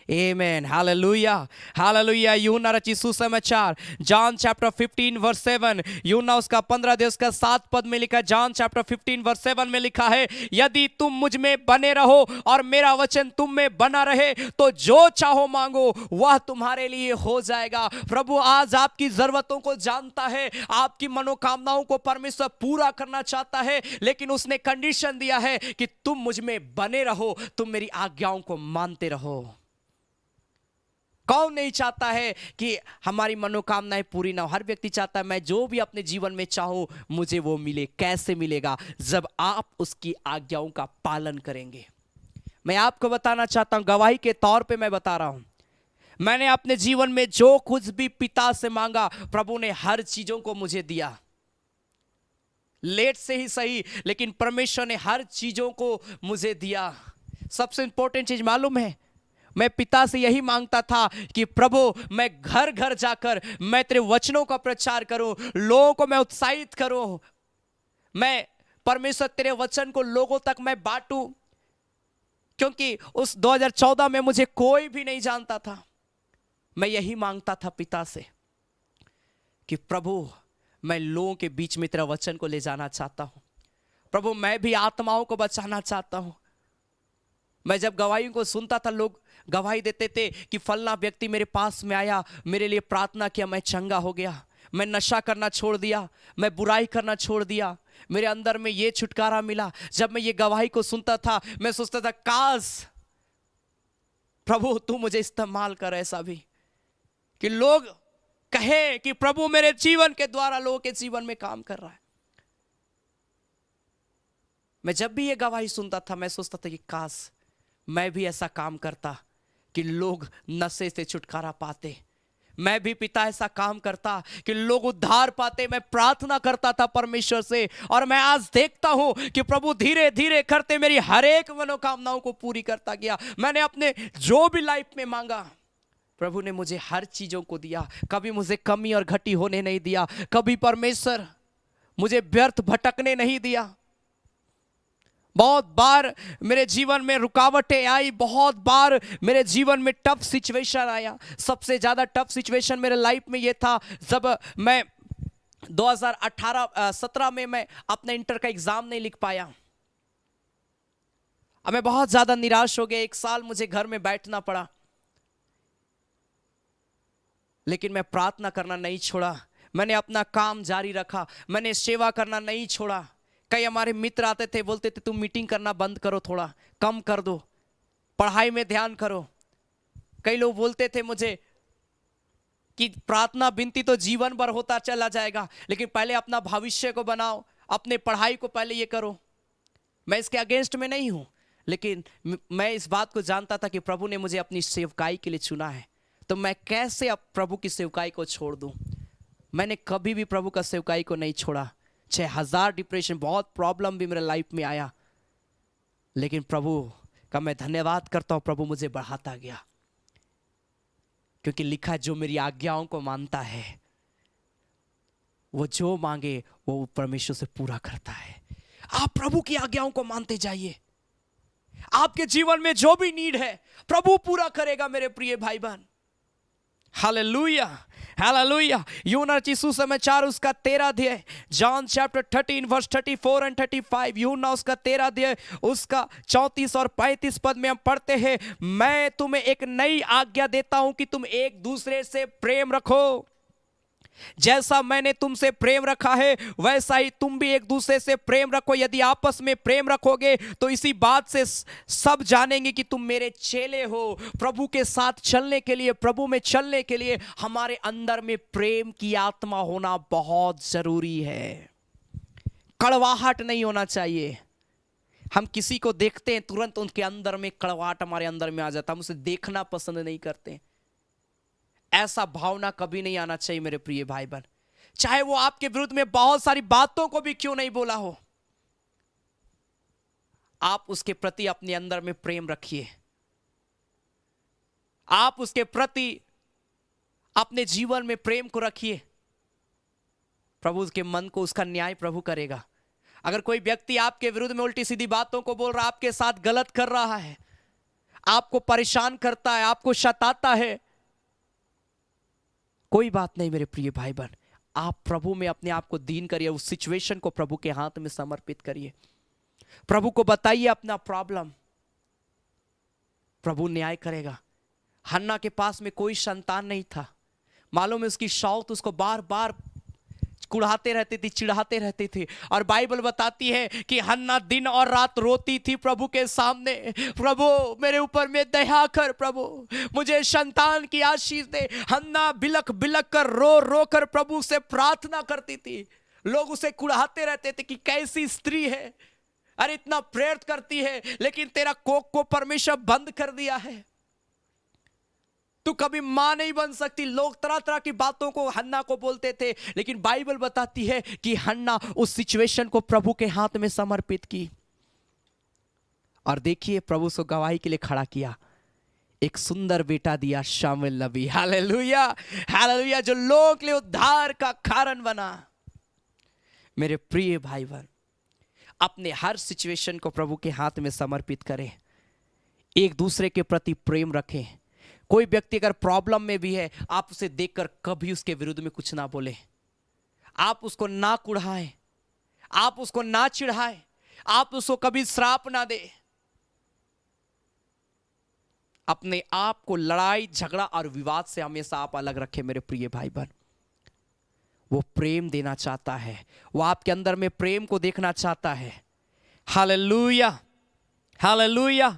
Amen. Hallelujah. Hallelujah. यूहन्ना रचित सुसमाचार जॉन चैप्टर 15 वर्स 7, यूहन्ना उसका 15 उसका 7 पद में लिखा है। जॉन चैप्टर 15 वर्स 7 में लिखा है, यदि तुम मुझ में बने रहो और मेरा वचन तुम में बना रहे तो जो चाहो मांगो वह तुम्हारे लिए हो जाएगा। प्रभु आज आपकी जरूरतों को जानता है, आपकी मनोकामनाओं को परमेश्वर पूरा करना चाहता है, लेकिन उसने कंडीशन दिया है कि तुम मुझ में बने रहो, तुम मेरी आज्ञाओं को मानते रहो। कौन नहीं चाहता है कि हमारी मनोकामनाएं पूरी ना हो? हर व्यक्ति चाहता है मैं जो भी अपने जीवन में चाहूं मुझे वो मिले। कैसे मिलेगा? जब आप उसकी आज्ञाओं का पालन करेंगे। मैं आपको बताना चाहता हूं, गवाही के तौर पे मैं बता रहा हूं, मैंने अपने जीवन में जो कुछ भी पिता से मांगा प्रभु ने हर चीजों को मुझे दिया। लेट से ही सही, लेकिन परमेश्वर ने हर चीजों को मुझे दिया। सबसे इंपॉर्टेंट चीज मालूम है, मैं पिता से यही मांगता था कि प्रभु मैं घर घर जाकर मैं तेरे वचनों का प्रचार करूं, लोगों को मैं उत्साहित करूं, मैं परमेश्वर तेरे वचन को लोगों तक मैं बांटूं। क्योंकि उस 2014 में मुझे कोई भी नहीं जानता था। मैं यही मांगता था पिता से कि प्रभु मैं लोगों के बीच में तेरा वचन को ले जाना चाहता हूं। प्रभु मैं भी आत्माओं को बचाना चाहता हूं। मैं जब गवाही को सुनता था, लोग गवाही देते थे कि फलना व्यक्ति मेरे पास में आया, मेरे लिए प्रार्थना किया, मैं चंगा हो गया, मैं नशा करना छोड़ दिया, मैं बुराई करना छोड़ दिया, मेरे अंदर में ये छुटकारा मिला। जब मैं ये गवाही को सुनता था मैं सोचता था काश प्रभु तू मुझे इस्तेमाल कर, ऐसा भी कि लोग कहे कि प्रभु मेरे जीवन के द्वारा लोगों के जीवन में काम कर रहा है। मैं जब भी ये गवाही सुनता था मैं सोचता था कि काश मैं भी ऐसा काम करता कि लोग नशे से छुटकारा पाते। मैं भी पिता ऐसा काम करता कि लोग उद्धार पाते। मैं प्रार्थना करता था परमेश्वर से, और मैं आज देखता हूं कि प्रभु धीरे धीरे करते मेरी हर एक मनोकामनाओं को पूरी करता गया। मैंने अपने जो भी लाइफ में मांगा प्रभु ने मुझे हर चीजों को दिया। कभी मुझे कमी और घटी होने नहीं दिया, कभी परमेश्वर मुझे व्यर्थ भटकने नहीं दिया। बहुत बार मेरे जीवन में रुकावटें आई, बहुत बार मेरे जीवन में टफ सिचुएशन आया। सबसे ज़्यादा टफ सिचुएशन मेरे लाइफ में ये था जब मैं 2017 में मैं अपना इंटर का एग्ज़ाम नहीं लिख पाया। अब मैं बहुत ज़्यादा निराश हो गया। 1 साल मुझे घर में बैठना पड़ा, लेकिन मैं प्रार्थना करना नहीं छोड़ा। मैंने अपना काम जारी रखा, मैंने सेवा करना नहीं छोड़ा। कई हमारे मित्र आते थे, बोलते थे तुम मीटिंग करना बंद करो, थोड़ा कम कर दो, पढ़ाई में ध्यान करो। कई लोग बोलते थे मुझे कि प्रार्थना विनती तो जीवन भर होता चला जाएगा, लेकिन पहले अपना भविष्य को बनाओ, अपने पढ़ाई को पहले ये करो। मैं इसके अगेंस्ट में नहीं हूं, लेकिन मैं इस बात को जानता था कि प्रभु ने मुझे अपनी सेवकाई के लिए चुना है, तो मैं कैसे अब प्रभु की सेवकाई को छोड़ दूं। मैंने कभी भी प्रभु का सेवकाई को नहीं छोड़ा। 6000 डिप्रेशन, बहुत प्रॉब्लम भी मेरे लाइफ में आया, लेकिन प्रभु का मैं धन्यवाद करता हूं, प्रभु मुझे बढ़ाता गया। क्योंकि लिखा जो मेरी आज्ञाओं को मानता है वो जो मांगे वो परमेश्वर से पूरा करता है। आप प्रभु की आज्ञाओं को मानते जाइए, आपके जीवन में जो भी नीड है प्रभु पूरा करेगा मेरे प्रिय भाई बहन। Hallelujah, hallelujah. यूहन्ना रचित सुसमाचार उसका 13 अध्याय, जॉन चैप्टर 13 वर्स 34 एंड 35, यूहन्ना उसका 13 अध्याय उसका 34 और 35 पद में हम पढ़ते हैं, मैं तुम्हें एक नई आज्ञा देता हूं कि तुम एक दूसरे से प्रेम रखो। जैसा मैंने तुमसे प्रेम रखा है वैसा ही तुम भी एक दूसरे से प्रेम रखो। यदि आपस में प्रेम रखोगे तो इसी बात से सब जानेंगे कि तुम मेरे चेले हो। प्रभु के साथ चलने के लिए, प्रभु में चलने के लिए हमारे अंदर में प्रेम की आत्मा होना बहुत जरूरी है। कड़वाहट नहीं होना चाहिए। हम किसी को देखते हैं तुरंत उनके अंदर में कड़वाहट हमारे अंदर में आ जाता है, हम उसे देखना पसंद नहीं करते। ऐसा भावना कभी नहीं आना चाहिए मेरे प्रिय भाई बहन। चाहे वो आपके विरुद्ध में बहुत सारी बातों को भी क्यों नहीं बोला हो, आप उसके प्रति अपने अंदर में प्रेम रखिए। आप उसके प्रति अपने जीवन में प्रेम को रखिए। प्रभु के मन को, उसका न्याय प्रभु करेगा। अगर कोई व्यक्ति आपके विरुद्ध में उल्टी सीधी बातों को बोल रहा है, आपके साथ गलत कर रहा है, आपको परेशान करता है, आपको सताता है, कोई बात नहीं मेरे प्रिय भाई बहन, आप प्रभु में अपने आप को दीन करिए। उस सिचुएशन को प्रभु के हाथ में समर्पित करिए। प्रभु को बताइए अपना प्रॉब्लम, प्रभु न्याय करेगा। हन्ना के पास में कोई संतान नहीं था, मालूम है उसकी साउथ उसको बार बार कुढ़ाते रहते थे, चिढ़ाते रहते थे। और बाइबल बताती है कि हन्ना दिन और रात रोती थी प्रभु के सामने, प्रभु मेरे ऊपर में दया कर, प्रभु मुझे संतान की आशीष दे। हन्ना बिलक बिलक कर, रो रो कर प्रभु से प्रार्थना करती थी। लोग उसे कुढ़ाते रहते थे कि कैसी स्त्री है, अरे इतना प्रेरित करती है लेकिन तेरा कोख को परमेश्वर बंद कर दिया है, तू कभी मां नहीं बन सकती। लोग तरह तरह की बातों को हन्ना को बोलते थे, लेकिन बाइबल बताती है कि हन्ना उस सिचुएशन को प्रभु के हाथ में समर्पित की। और देखिए प्रभु से गवाही के लिए खड़ा किया, एक सुंदर बेटा दिया, शामुएल नबी। हालेलुया, हालेलुया, जो लोगों के लिए उद्धार का कारण बना। मेरे प्रिय भाई बहन, अपने हर सिचुएशन को प्रभु के हाथ में समर्पित करें। एक दूसरे के प्रति प्रेम रखें। कोई व्यक्ति अगर प्रॉब्लम में भी है, आप उसे देखकर कभी उसके विरुद्ध में कुछ ना बोले, आप उसको ना कुढ़ाएं, आप उसको ना चिढ़ाएं, आप उसको कभी श्राप ना दे। अपने आप को लड़ाई झगड़ा और विवाद से हमेशा आप अलग रखें मेरे प्रिय भाई बहन। वो प्रेम देना चाहता है, वो आपके अंदर में प्रेम को देखना चाहता है। Hallelujah, hallelujah.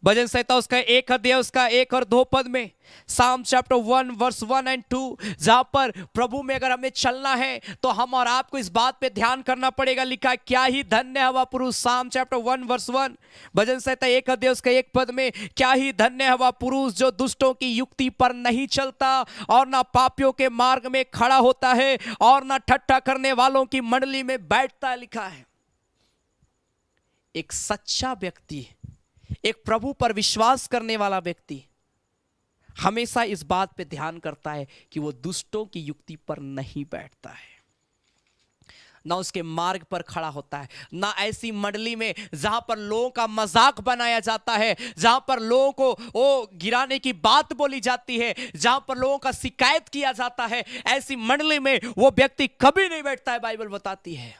भजन संहिता उसका 1 अध्याय उसका 1 और 2 पद में, साम चैप्टर 1 वर्स 1 एंड 2, जहां पर प्रभु में अगर हमें चलना है तो हम और आपको इस बात पे ध्यान करना पड़ेगा। लिखा है, क्या ही धन्य है वह पुरुष। साम चैप्टर 1 वर्स 1, भजन संहिता 1 अध्याय उसका 1 पद में, क्या ही धन्य है वह पुरुष जो दुष्टों की युक्ति पर नहीं चलता और ना पापियों के मार्ग में खड़ा होता है और ना ठट्ठा करने वालों की मंडली में बैठता है। लिखा है, एक सच्चा व्यक्ति, एक प्रभु पर विश्वास करने वाला व्यक्ति हमेशा इस बात पे ध्यान करता है कि वो दुष्टों की युक्ति पर नहीं बैठता है, ना उसके मार्ग पर खड़ा होता है, ना ऐसी मंडली में जहां पर लोगों का मजाक बनाया जाता है, जहां पर लोगों को वो गिराने की बात बोली जाती है, जहां पर लोगों का शिकायत किया जाता है, ऐसी मंडली में वो व्यक्ति कभी नहीं बैठता है। बाइबल बताती है।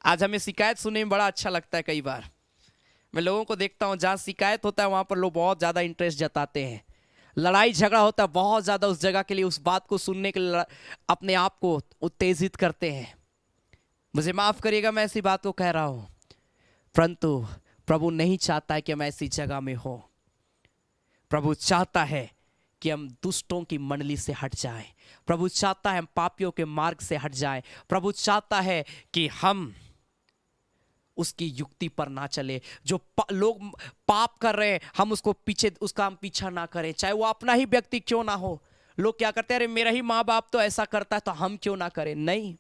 आज हमें शिकायत सुनने में बड़ा अच्छा लगता है। कई बार मैं लोगों को देखता हूं, जहां शिकायत होता है वहां पर लोग बहुत ज्यादा इंटरेस्ट जताते हैं। लड़ाई झगड़ा होता है, बहुत ज्यादा उस जगह के लिए, उस बात को सुनने के लिए अपने आप को उत्तेजित करते हैं। मुझे माफ करिएगा मैं ऐसी बात को कह रहा हूं, परंतु प्रभु नहीं चाहता है कि हम ऐसी जगह में हो। प्रभु चाहता है कि हम दुष्टों की मंडली से हट जाएं। प्रभु चाहता है हम पापियों के मार्ग से हट जाएं। प्रभु चाहता है कि हम उसकी युक्ति पर ना चले। जो लोग पाप कर रहे हैं हम उसका हम पीछा ना करें, चाहे वो अपना ही व्यक्ति क्यों ना हो। लोग क्या करते हैं, अरे मेरा ही माँ बाप तो ऐसा करता है तो हम क्यों ना करें। नहीं,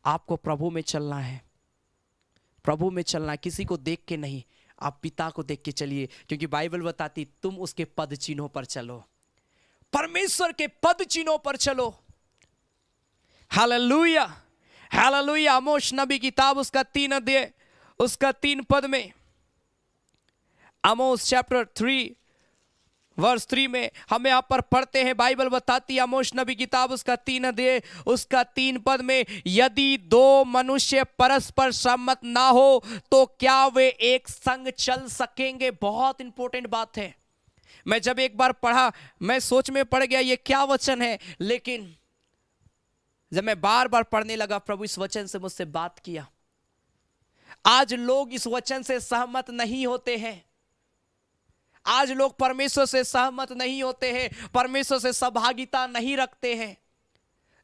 आपको प्रभु में चलना है, प्रभु में चलना है, किसी को देख के नहीं, आप पिता को देख के चलिए, क्योंकि बाइबल बताती तुम उसके पद चिन्हों पर चलो, परमेश्वर के पद चिन्हों पर चलो। Hallelujah, hallelujah. आमोस नबी किताब उसका 3 अध्याय उसका 3 पद में, आमोस चैप्टर 3 वर्स 3 में हम यहाँ पर पढ़ते हैं, बाइबल बताती है, आमोस नबी किताब उसका 3 अध्याय उसका 3 पद में, यदि 2 मनुष्य परस्पर सम्मत ना हो तो क्या वे एक संग चल सकेंगे। बहुत इंपॉर्टेंट बात है। मैं जब एक बार पढ़ा मैं सोच में पड़ गया ये क्या वचन है, लेकिन जब मैं बार बार पढ़ने लगा प्रभु इस वचन से मुझसे बात किया। आज लोग इस वचन से सहमत नहीं होते हैं, आज लोग परमेश्वर से सहमत नहीं होते हैं, परमेश्वर से सहभागिता नहीं रखते हैं।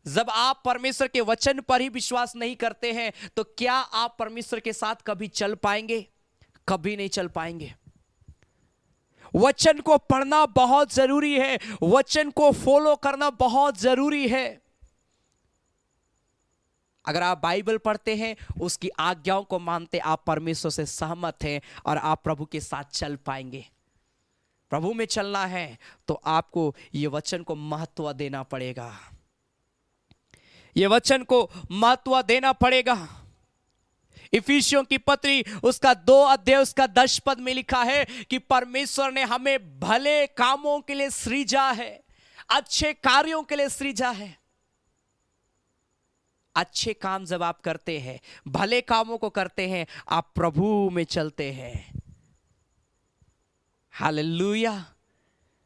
जब आप परमेश्वर के वचन पर ही विश्वास नहीं करते हैं तो क्या आप परमेश्वर के साथ कभी चल पाएंगे? कभी नहीं चल पाएंगे। वचन को पढ़ना बहुत जरूरी है, वचन को फॉलो करना बहुत जरूरी है। अगर आप बाइबल पढ़ते हैं, उसकी आज्ञाओं को मानते, आप परमेश्वर से सहमत हैं और आप प्रभु के साथ चल पाएंगे। प्रभु में चलना है तो आपको ये वचन को महत्व देना पड़ेगा, ये वचन को महत्व देना पड़ेगा। इफिसियों की पत्री उसका 2 अध्याय उसका 10 पद में लिखा है कि परमेश्वर ने हमें भले कामों के लिए सृजा है, अच्छे कार्यों के लिए सृजा है। अच्छे काम जब आप करते हैं, भले कामों को करते हैं, आप प्रभु में चलते हैं। हालेलुया।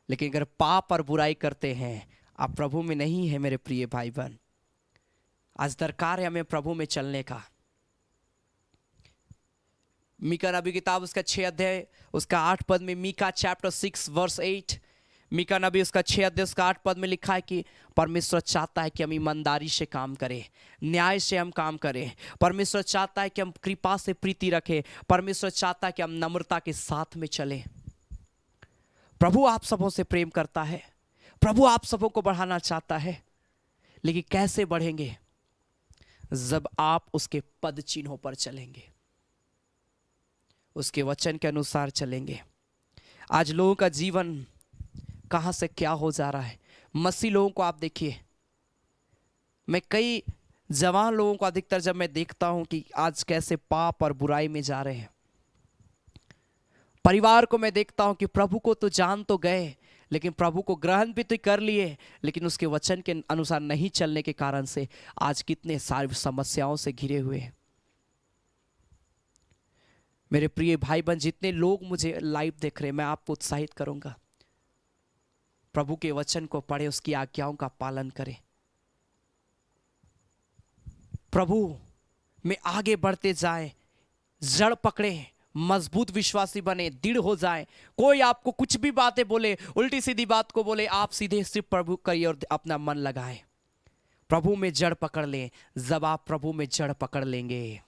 लेकिन अगर पाप और बुराई करते हैं, आप प्रभु में नहीं है मेरे प्रिय भाई बहन। आज दरकार है हमें प्रभु में चलने का। मीका नबी की किताब उसका 6 अध्याय उसका 8 पद में, मीका चैप्टर 6 वर्स 8, मीका नबी उसका 6 अध्याय उसका 8 पद में लिखा है कि परमेश्वर चाहता है कि हम ईमानदारी से काम करें, न्याय से हम काम करें। परमेश्वर चाहता है कि हम कृपा से प्रीति रखें। परमेश्वर चाहता है कि हम नम्रता के साथ में चलें। प्रभु आप सबों से प्रेम करता है, प्रभु आप सबों को बढ़ाना चाहता है। लेकिन कैसे बढ़ेंगे? जब आप उसके पद चिन्हों पर चलेंगे, उसके वचन के अनुसार चलेंगे। आज लोगों का जीवन कहां से क्या हो जा रहा है। मसीह लोगों को आप देखिए, मैं कई जवान लोगों को अधिकतर जब मैं देखता हूं कि आज कैसे पाप और बुराई में जा रहे हैं। परिवार को मैं देखता हूं कि प्रभु को तो जान तो गए, लेकिन प्रभु को ग्रहण भी तो कर लिए, लेकिन उसके वचन के अनुसार नहीं चलने के कारण से आज कितने सारी समस्याओं से घिरे हुए हैं। मेरे प्रिय भाई बहन, जितने लोग मुझे लाइव देख रहे हैं, मैं आपको उत्साहित करूंगा, प्रभु के वचन को पढ़े, उसकी आज्ञाओं का पालन करें, प्रभु में आगे बढ़ते जाए, जड़ पकड़े, मजबूत विश्वासी बने, दृढ़ हो जाए। कोई आपको कुछ भी बातें बोले, उल्टी सीधी बात को बोले, आप सीधे सिर्फ प्रभु करिए और अपना मन लगाए। प्रभु में जड़ पकड़ लें। जब आप प्रभु में जड़ पकड़ लेंगे,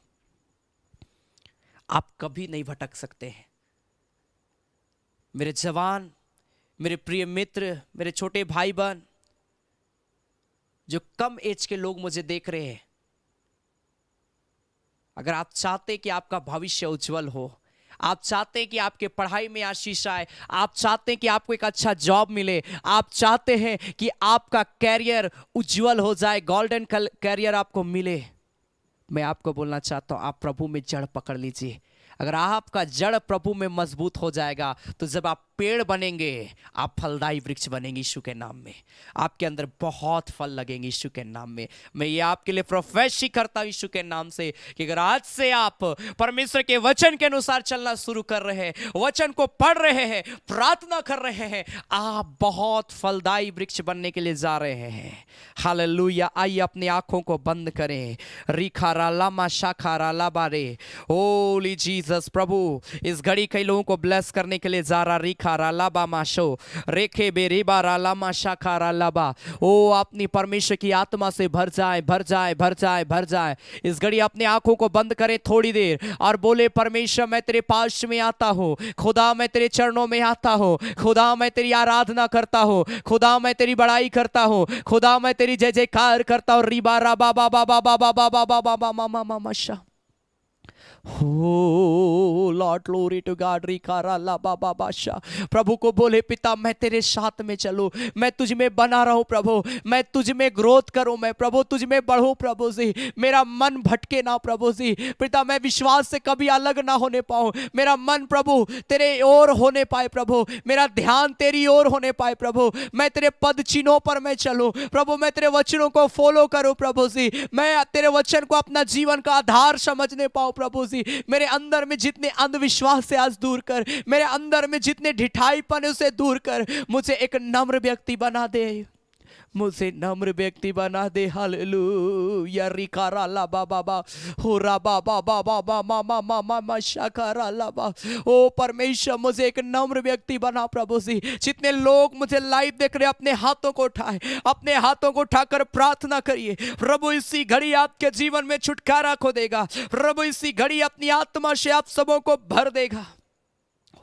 आप कभी नहीं भटक सकते हैं। मेरे जवान, मेरे प्रिय मित्र, मेरे छोटे भाई बहन, जो कम एज के लोग मुझे देख रहे हैं, अगर आप चाहते कि आपका भविष्य उज्जवल हो, आप चाहते कि आपके पढ़ाई में आशीष आए, आप चाहते कि आपको एक अच्छा जॉब मिले, आप चाहते हैं कि आपका कैरियर उज्जवल हो जाए, गोल्डन कैरियर आपको मिले, मैं आपको बोलना चाहता हूं, आप प्रभु में जड़ पकड़ लीजिए। अगर आपका जड़ प्रभु में मजबूत हो जाएगा, तो जब आप पेड़ बनेंगे, आप फलदायी वृक्ष बनेंगे यीशु के नाम में। आपके अंदर बहुत फल लगेंगे यीशु के नाम में। मैं ये आपके लिए प्रोफेसी करता हूं यीशु के नाम से कि अगर आज से आप परमेश्वर के वचन के अनुसार चलना शुरू कर रहे हैं, वचन को पढ़ रहे हैं, प्रार्थना कर रहे हैं, आप बहुत फलदायी वृक्ष बनने के लिए जा रहे हैं। हालेलुया। आइए अपनी आंखों को बंद करें। रिखारा लामा शाखारा लाबारे, होली जीसस। प्रभु इस घड़ी कई लोगों को ब्लेस करने के लिए जा रहा। रिखा लाबा माशो रेखे बेरीबा रालामा शाखा लाबा। ओ अपनी परमेश्वर की आत्मा से भर जाए, भर जाए, भर जाए, भर जाए। इस घड़ी अपनी आंखों को बंद करें थोड़ी देर और बोले, परमेश्वर मैं तेरे पास में आता हूँ, खुदा मैं तेरे चरणों में आता हूँ, खुदा मैं तेरी आराधना करता हूँ, खुदा मैं तेरी बड़ाई करता हूँ, खुदा मैं तेरी जय जयकार करता हूँ। रिबा रा बाबा बाबा बाबा बाबा बाबा मामा मामा शा। Oh Lord, glory to God. प्रभु को बोले, पिता मैं तेरे साथ में चलूं, मैं तुझ में बना रहूं प्रभु, मैं तुझ में ग्रोथ करूं, मैं प्रभु तुझ में बढ़ूं प्रभु जी। मेरा मन भटके ना प्रभु जी। पिता मैं विश्वास से कभी अलग ना होने पाऊं, मेरा मन प्रभु तेरे ओर होने पाए प्रभु, मेरा ध्यान तेरी ओर होने पाए प्रभु। मैं तेरे पद चिन्हों पर मैं चलूं प्रभु, मैं तेरे वचनों को फॉलो करूं प्रभु जी। मैं तेरे वचन को अपना जीवन का आधार समझने पाऊं प्रभु। मेरे अंदर में जितने अंधविश्वास से आज दूर कर, मेरे अंदर में जितने ढिठाईपन है उसे दूर कर, मुझे एक नम्र व्यक्ति बना दे, मुझे नम्र व्यक्ति बना दे। हालेलुया। रिकारा ला बाबा हो रा बाबा बाबा मामा मामा मामा शाकारा ला बा। ओ परमेश्वर मुझे एक नम्र व्यक्ति बना प्रभु जी। जितने लोग मुझे लाइव देख रहे, अपने हाथों को उठाए, अपने हाथों को उठाकर प्रार्थना करिए। प्रभु इसी घड़ी आपके जीवन में छुटकारा खो देगा। प्रभु इसी घड़ी अपनी आत्मा से आप सबों को भर देगा।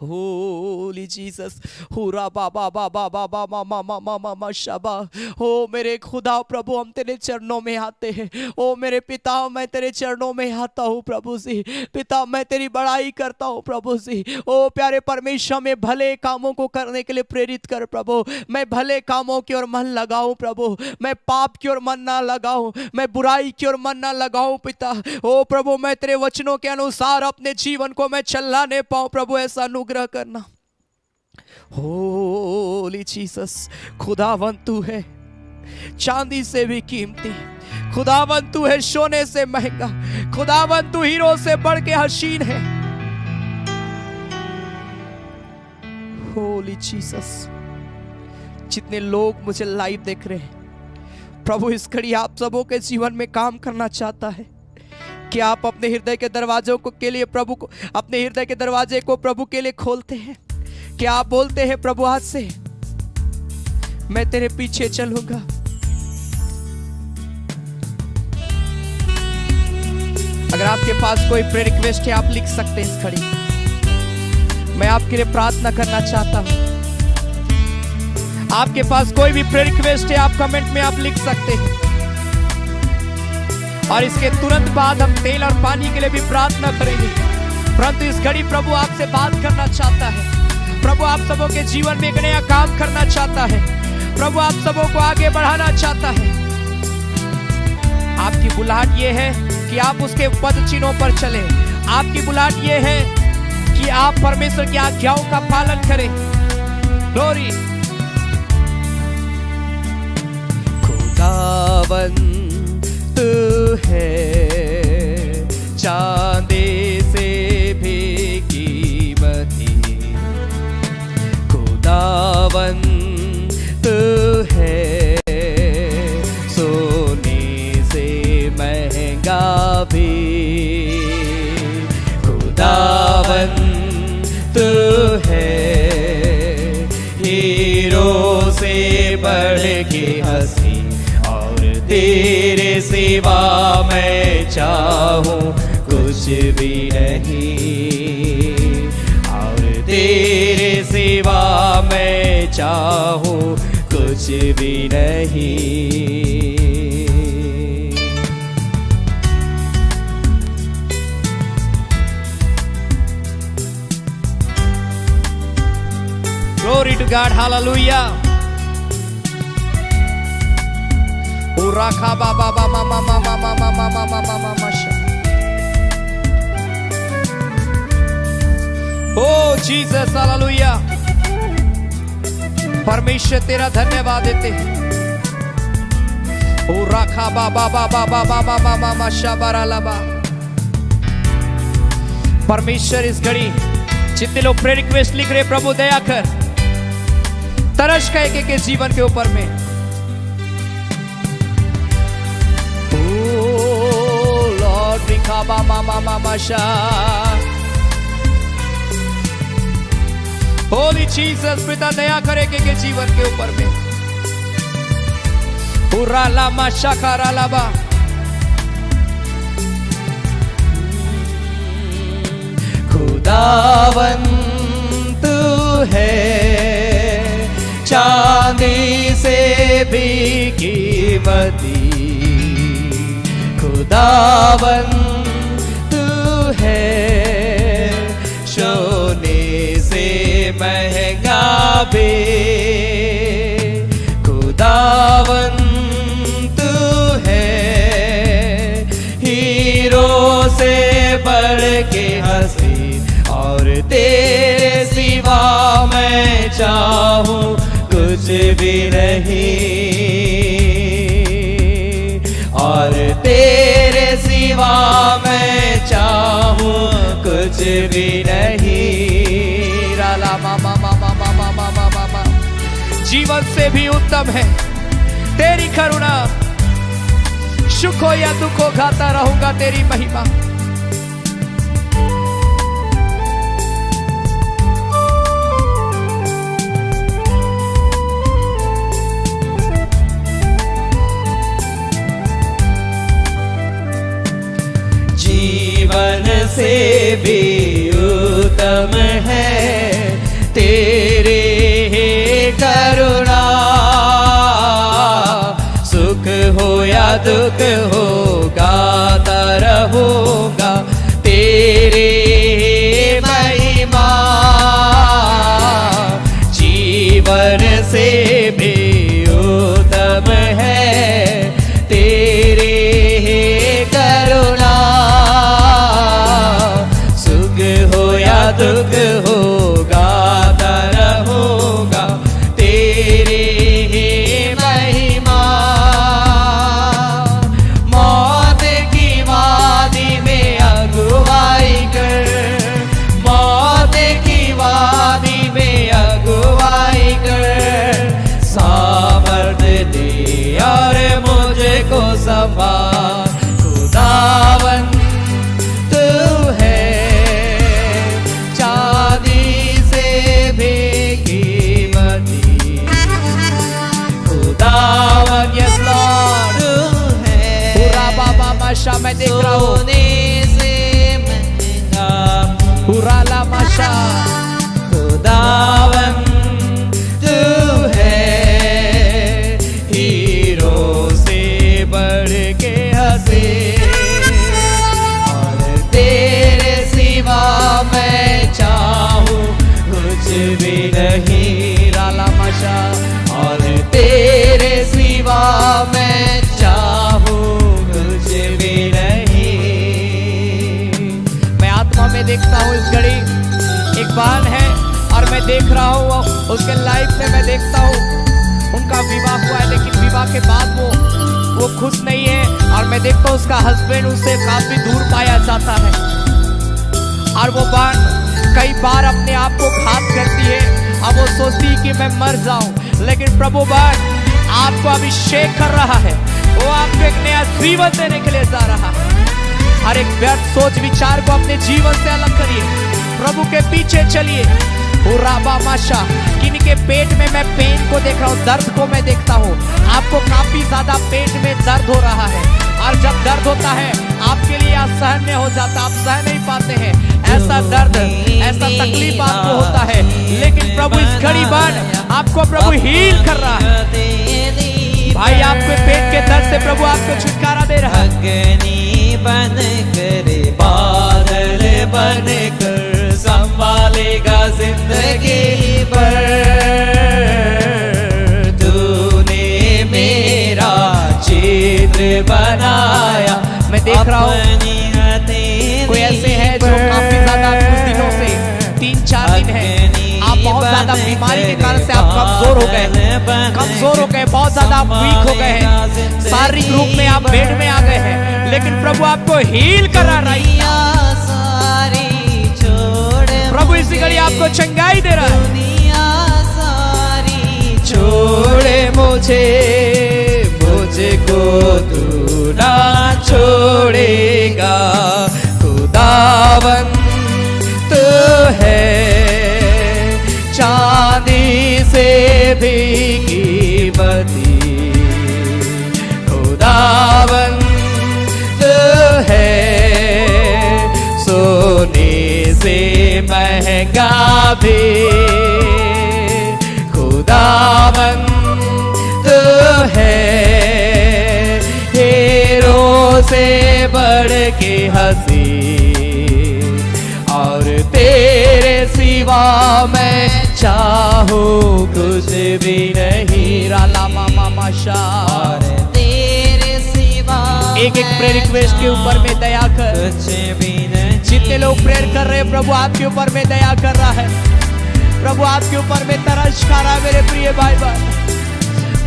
होली जीसस हुरा बाबा बाबा बाबा मामा मामा मामा शाबा। हो मेरे खुदा प्रभु, हम तेरे चरणों में आते हैं। ओ मेरे पिता, मैं तेरे चरणों में आता हूँ प्रभु जी। पिता, मैं तेरी बड़ाई करता हूँ प्रभु जी। ओ प्यारे परमेश्वर, में भले कामों को करने के लिए प्रेरित कर प्रभु। मैं भले कामों की ओर मन लगाऊं प्रभु, मैं पाप की ओर मन ना लगाऊं, मैं बुराई की ओर मन ना लगाऊं पिता। ओ प्रभु, मैं तेरे वचनों के अनुसार अपने जीवन को मैं चलाने पाऊं प्रभु, ऐसा अनुग्रह करना। होली जीसस, खुदावंत तू है चांदी से भी कीमती, खुदावंत तू है सोने से महंगा, खुदावंत तू हीरो से बढ़ के हसीन है। होली जीसस, जितने लोग मुझे लाइव देख रहे हैं प्रभु, इस घड़ी आप सबों के जीवन में काम करना चाहता है कि आप अपने हृदय के दरवाजों को के लिए प्रभु को, अपने हृदय के दरवाजे को प्रभु के लिए खोलते हैं। कि आप बोलते हैं प्रभु, आज से मैं तेरे पीछे चलूंगा। अगर आपके पास कोई प्रेयर रिक्वेस्ट है, आप लिख सकते हैं इस घड़ी। मैं आपके लिए प्रार्थना करना चाहता हूं। आपके पास कोई भी प्रेयर रिक्वेस्ट है, आप कमेंट में आप लिख सकते हैं। और इसके तुरंत बाद हम तेल और पानी के लिए भी प्रार्थना करेंगे। परंतु इस घड़ी प्रभु आपसे बात करना चाहता है। प्रभु आप सबों के जीवन में एक नया काम करना चाहता है। प्रभु आप सबों को आगे बढ़ाना चाहता है। आपकी बुलाहट ये है कि आप उसके पद चिन्हों पर चले। आपकी बुलाहट ये है कि आप परमेश्वर की आज्ञाओं का पालन करें। ग्लोरी। खुदावंत है चांदी से भी कीमती, खुदावंत है सोने से महंगा भी, खुदावंत है हीरो से बढ़ के हंसी, तेरे सिवा मैं चाहूं कुछ भी नहीं, और तेरे सिवा मैं चाहूं कुछ भी नहीं। Glory to God, hallelujah. Uraka baba mama mama mama mama mama mama sha. Oh Jesus, hallelujah. परमेश्वर तेरा धन्यवाद देते हैं। उराका बाबा बाबा बाबा बाबा ममा शाबारा लबा। परमेश्वर इस घड़ी जितने लोग प्रेयर रिक्वेस्ट लिख रहे, प्रभु दया कर, तरस का एक एक जीवन के ऊपर में। होली जीसस, पिता दया करे के जीवन के ऊपर में। उराला माशा करालाबा। खुदावंत है चांदी से भी कीमती, खुदावंत है सोने से महंगा भी, खुदावंत है हीरो से बढ़ के हंसी, और तेरे सिवा मैं चाहूं कुछ भी नहीं, और तेरे सिवा मैं चाहूं कुछ भी नहीं। राला मामा मामा मामा मामा मामा। जीवन से भी उत्तम है तेरी करुणा, सुख हो या दुख हो गाता रहूंगा तेरी महिमा। जीवन से भी उत्तम है तेरे ही करुणा, सुख हो या दुख हो गाता रहूंगा तेरे ही महिमा, जीवन से भी उत्तम है तेरे ही करुणा, सुख हो या दुख हो गाता रहूंगा तेरे ही महिमा। मौत की वादी में अगुवाई कर, मौत की वादी में अगुवाई कर, सामर्थ्य दे और मुझको संभाल, खुदावन तू है चांदी से भी कीमती, खुदावन यस लॉर्ड तू है पूरा बाबा माशा मैं देख रहा हूँ, सोने से महंगा पूरा ला माशा खुदावन तू है हीरो से बढ़ के हंसे, और तेरे सिवा मैं चाहूँ कुछ भी नहीं राला माशा, और तेरे सिवा मैं चाहूँ कुछ भी नहीं। मैं आत्मा में देखता हूँ इस घड़ी एक बहन है और मैं देख रहा हूँ उसके लाइफ में, मैं देखता हूँ उनका विवाह हुआ है लेकिन विवाह के बाद वो खुश नहीं है, और मैं देखता हूँ उसका हस्बैंड उससे काफी दूर पाया जाता है, और वो बहन कई बार अपने आप को घात करती है, अब वो सोचती है कि मैं मर जाऊं, लेकिन प्रभु बहन आपको अभिषेक कर रहा है, वो आपको एक नया जीवन देने के लिए जा रहा है। हर एक व्यर्थ सोच विचार को अपने जीवन से अलग करिए, प्रभु के पीछे चलिए। राबा माशा, किनके पेट में मैं पेन को देख रहा हूँ, दर्द को मैं देखता हूँ, आपको काफी ज्यादा पेट में दर्द हो रहा है, और जब दर्द होता है आपके लिए असहनीय हो जाता, आप सह नहीं पाते हैं ऐसा दर्द, ऐसा तकलीफ आपको होता है, लेकिन प्रभु इस घड़ी बन आपको प्रभु हील कर रहा है। भाई आपके पेट के दर्द से प्रभु आपको छुटकारा दे रहा है। अग्नि बन कर बादल बन कर संभालेगा जिंदगी भर, तूने मेरा चित्र बनाया। मैं देख रहा हूँ कोई ऐसे है जो काफी ज्यादा कुछ दिनों से 3-4 दिन है, आप बहुत ज्यादा बीमारी के कारण से आप कमजोर हो गए, बहुत ज्यादा आप वीक हो गए हैं, शारीरिक रूप में आप बेड में आ गए हैं, लेकिन प्रभु आपको हील कर रहा है। प्रभु इसी घड़ी आपको चंगाई दे रहा है। दुनिया सारी छोड़े मुझको तू ना छोड़ेगा, खुदावन तू है चांदी से भी कीमती, खुदावन तू है सोने से महंगा भी, खुदावन तू है हीरो से बढ़ के हंसी, और तेरे सिवा मैं चाहूँ कुछ भी नहीं। राला मामा माशा, और तेरे सिवा एक प्रेयर रिक्वेस्ट के ऊपर में दया कर, कुछ भी नहीं। जितने लोग प्रेयर कर रहे हैं प्रभु आपके ऊपर में दया कर रहा है, प्रभु आपके ऊपर में तरस खा रहा है मेरे प्रिय भाई बहन,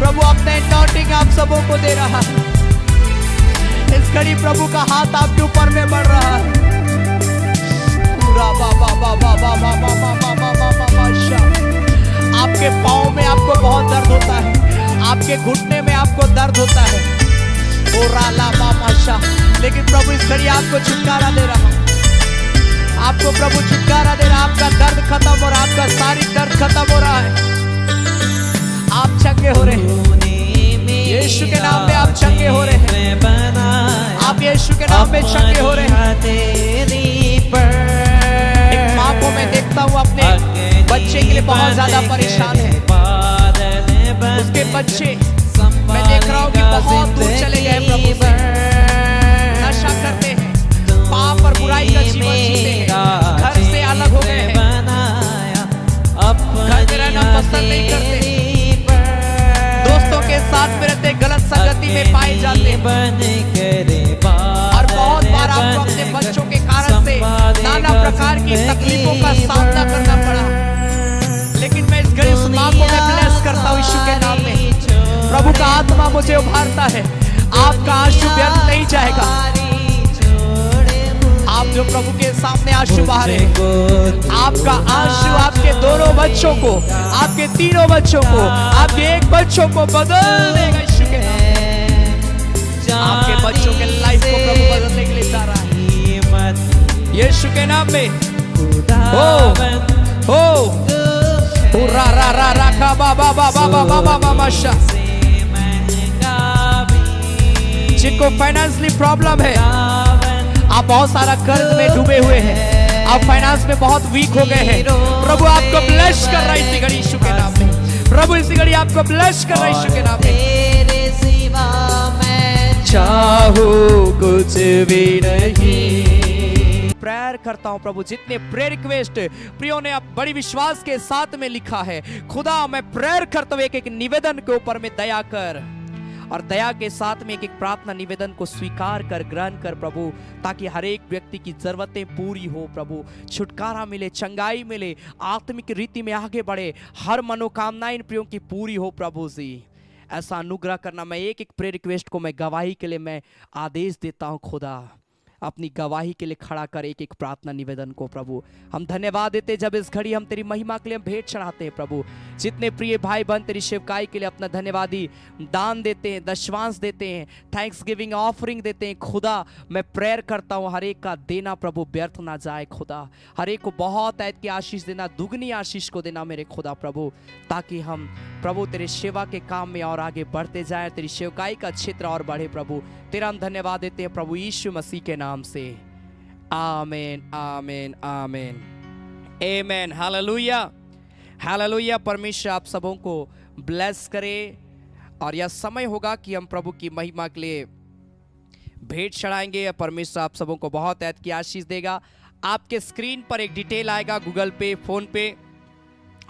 प्रभु अपना एनॉइंटिंग आप सबों को दे रहा है। इस घड़ी प्रभु का हाथ आपके ऊपर में बढ़ रहा है। आपके पाँव में आपको बहुत दर्द होता है, आपके घुटने में आपको दर्द होता है, ओ राला माशा, लेकिन प्रभु इस घड़ी आपको छुटकारा दे रहा, आपको प्रभु छुटकारा दे रहा, आपका दर्द खत्म हो रहा, आपका शारीरिक दर्द खत्म हो रहा है, आप चंगे हो रहे हैं। यीशु के नाम में आप चंगे हो रहे हैं, आप यीशु के नाम में चंगे हो रहे हैं। एक माँ को मैं देखता हूँ अपने बच्चे के लिए बहुत ज्यादा परेशान है। उसके बच्चे मैं देख रहा हूँ कि बहुत दूर चले गए प्रभु से, नशा करते हैं, पाप और बुराई का जीवन जीते हैं, घर से अलग हो गए हैं, घर में रहना पसंद नहीं करते, दोस्तों के साथ में रहते, गलत संगति में पाए जाते हैं। और बहुत बार आपको अपने बच्चों के कारण से नाना प्रकार की तकलीफों का सामना करना पड़ा, लेकिन मैं इस घड़ी उस माँ को मैं ब्लेस करता हूँ यीशु के नाम में। प्रभु का आत्मा मुझे उभारता है, आपका आंसू व्यर्थ नहीं जाएगा। आप जो प्रभु के सामने आंसू बहारे, आपका आंसू आपके दोनों बच्चों को, आपके तीनों बच्चों को, आपके एक बच्चों को बदल देगा यीशु के नाम में। आपके बच्चों के लाइफ को प्रभु बदलने के लिए जा रहा है यीशु के नाम में। ओ रा रा रा रा का बा बा बा बा बा बा बा माशा। जिनको फाइनेंशियली प्रॉब्लम है, आप बहुत सारा कर्ज में डूबे हुए हैं, आप फाइनेंस में बहुत वीक हो गए हैं, प्रभु आपको ब्लेस कर रहा है इसी घड़ी यीशु के नाम में। प्रभु इसी घड़ी आपको ब्लेस कर रहा है यीशु के नाम में। तेरे सिवा मैं चाहूं कुछ भी नहीं। प्रेयर करता हूं प्रभु, जितने प्रेयर रिक्वेस्ट प्रियो ने आप बड़ी विश्वास के साथ में लिखा है, खुदा मैं प्रेयर करता हूं एक निवेदन के ऊपर में दया कर, और दया के साथ में एक प्रार्थना निवेदन को स्वीकार कर, ग्रहण कर प्रभु, ताकि हर एक व्यक्ति की जरूरतें पूरी हो प्रभु, छुटकारा मिले, चंगाई मिले, आत्मिक रीति में आगे बढ़े, हर मनोकामनाएं इन प्रियों की पूरी हो प्रभु जी। ऐसा अनुग्रह करना। मैं एक एक प्रेयर रिक्वेस्ट को मैं गवाही के लिए मैं आदेश देता हूं खुदा, अपनी गवाही के लिए खड़ा कर एक एक प्रार्थना निवेदन को प्रभु। हम धन्यवाद देते जब इस घड़ी हम तेरी महिमा के लिए हम भेंट चढ़ाते हैं प्रभु। जितने प्रिय भाई बहन तेरी सेवकाई के लिए अपना धन्यवादी दान देते हैं, दशवांश देते हैं, थैंक्स गिविंग ऑफरिंग देते हैं, खुदा मैं प्रेयर करता हूँ हर एक का देना प्रभु व्यर्थ ना जाए खुदा, हर एक को बहुत ऐत की आशीष देना, दुगनी आशीष को देना मेरे खुदा प्रभु, ताकि हम प्रभु तेरे सेवा के काम में और आगे बढ़ते जाए, तेरी सेवकाई का क्षेत्र और बढ़े प्रभु। तेरा हम धन्यवाद देते हैं प्रभु यीशु मसीह के नाम से। आमीन आमीन आमीन आमीन। Hallelujah hallelujah. परमेश्वर आप सबों को ब्लेस करे, और यह समय होगा कि हम प्रभु की महिमा के लिए भेंट चढ़ाएंगे। परमेश्वर आप सबों को बहुत ऐत की आशीष देगा। आपके स्क्रीन पर एक डिटेल आएगा, गूगल पे, फोन पे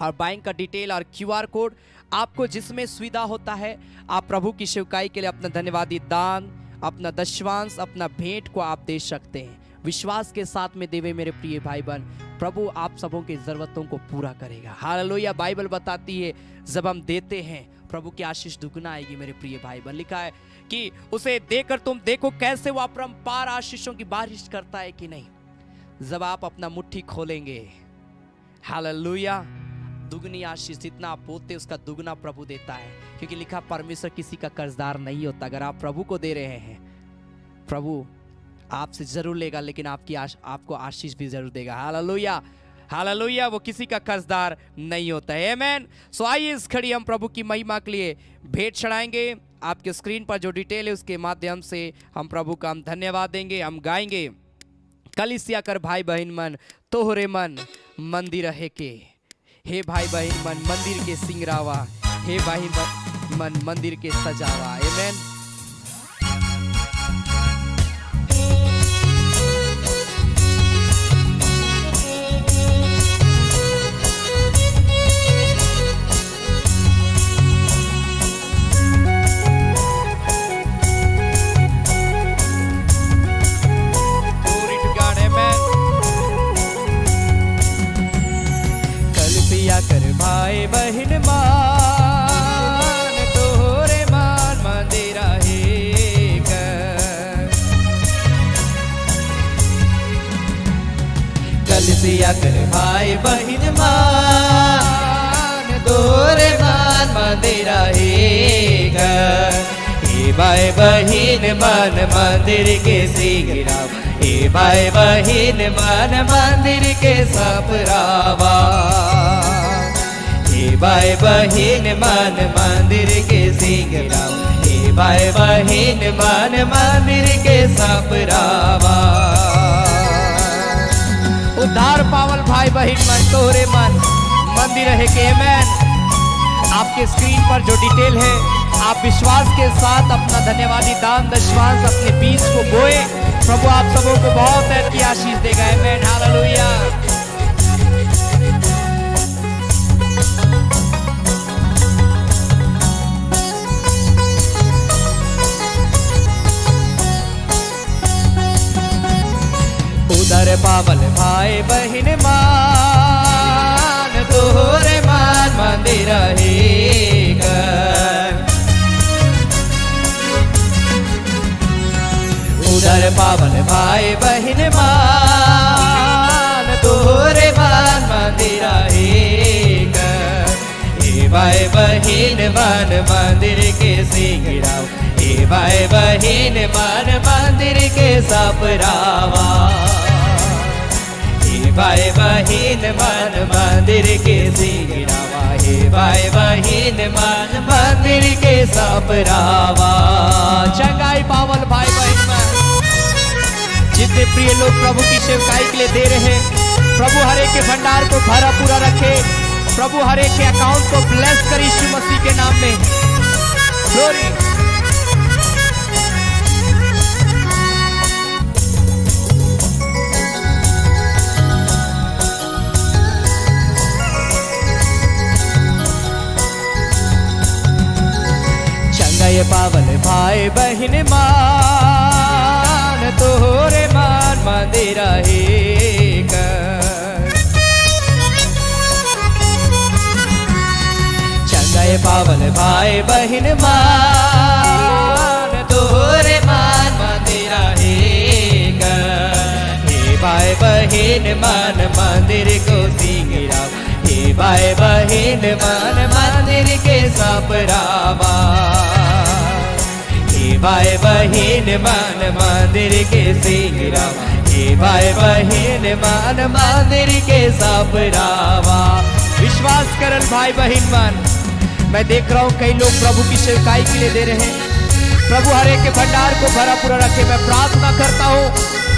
और बैंक का डिटेल और क्यूआर कोड। आपको जिसमें सुविधा होता है आप प्रभु की सेवकाई के लिए अपना धन्यवादी दान, अपना दशवांश, अपना भेंट को आप दे सकते हैं। विश्वास के साथ में देवे मेरे प्रिय भाई बहन, प्रभु आप सबों की जरूरतों को पूरा करेगा। हालेलुया। बाइबल बताती है जब हम देते हैं प्रभु की आशीष दुगना आएगी मेरे प्रिय भाई बहन। लिखा है कि उसे देकर तुम देखो कैसे वो अपरंपार आशीषों की बारिश करता है कि नहीं। जब आप अपना मुट्ठी खोलेंगे, हालेलुया, दुगनी आशीष जितना आप बोते उसका दुगना प्रभु देता है, क्योंकि लिखा परमेश्वर किसी का कर्जदार नहीं होता। अगर आप प्रभु को दे रहे हैं, प्रभु आपसे जरूर लेगा, लेकिन आपको आशीष भी जरूर देगा। Hallelujah hallelujah. वो किसी का कर्जदार नहीं होता है। आमीन। सो आइए इस घड़ी हम प्रभु की महिमा के लिए भेंट चढ़ाएंगे। आपके स्क्रीन पर जो डिटेल है उसके माध्यम से हम प्रभु का हम धन्यवाद देंगे। हम गाएंगे, कलिसिया कर भाई बहन मन तोहरे मन मंदिर है के, हे भाई बहन मन मंदिर के सिंगरावा, हे भाई मन मंदिर के सजावा। आमीन। कर भाई बहन मान तोरे मान मंदिरा है कलिसिया कर भाई बहन मान तोरे मान मंदिरा है भाई बहन मन मंदिर के सिंगरावा, हे भाई बहन मन मंदिर के सपरावा, हे भाई बहन मन मंदिर के सिंगरावा, हे भाई बहन मन मंदिर के सपरावा। उद्धार पावल भाई बहन मन तोरे मन मंदिर है कि आमेन। आपके स्क्रीन पर जो डिटेल है, आप विश्वास के साथ अपना धन्यवादी दान दशमांश अपने बीज को बोए। प्रभु आप सबों को बहुत ऐड की आशीष देगा। आमेन, हालेलुया। उधर पावल भाई बहन मान, तोहरे मान मंदिर रहेगा। उधर पावल भाई बहन मान, तोहरे मान मंदिर रहेगा। हे भाई बहन मान मंदिर के सिंगराव, हे भाई बहन मान मंदिर के सपरावा। हे भाई बहन मान मंदिर के सिंगरावा, हे भाई बहन मान मंदिर के सपरावा। चंगाई पावल भाई बहन मान, जितने प्रिय लोग प्रभु की सेवकाई के लिए दे रहे हैं, प्रभु हर एक के भंडार को भरा पूरा रखे। प्रभु हर एक के अकाउंट को ब्लेस कर यीशु मसीह के नाम में। ग्लोरी। चंगाई पावल भाई बहन मान, तोहरे मान मंदिर रहेगा। चंगाई पावल भाई बहन मान, तोहरे मान मंदिर रहेगा। हे भाई बहन मान मंदिर को सिंगराव, हे भाई बहन मान मंदिर के सपरावा। हे भाई बहन मान मंदिर के सिंगराव, हे भाई बहन मान मंदिर के सपरावा। विश्वास करल भाई बहन मान, मैं देख रहा हूँ कई लोग प्रभु की सेवकाई के लिए दे रहे हैं। प्रभु हर एक के भंडार को भरा पूरा रखे। मैं प्रार्थना करता हूँ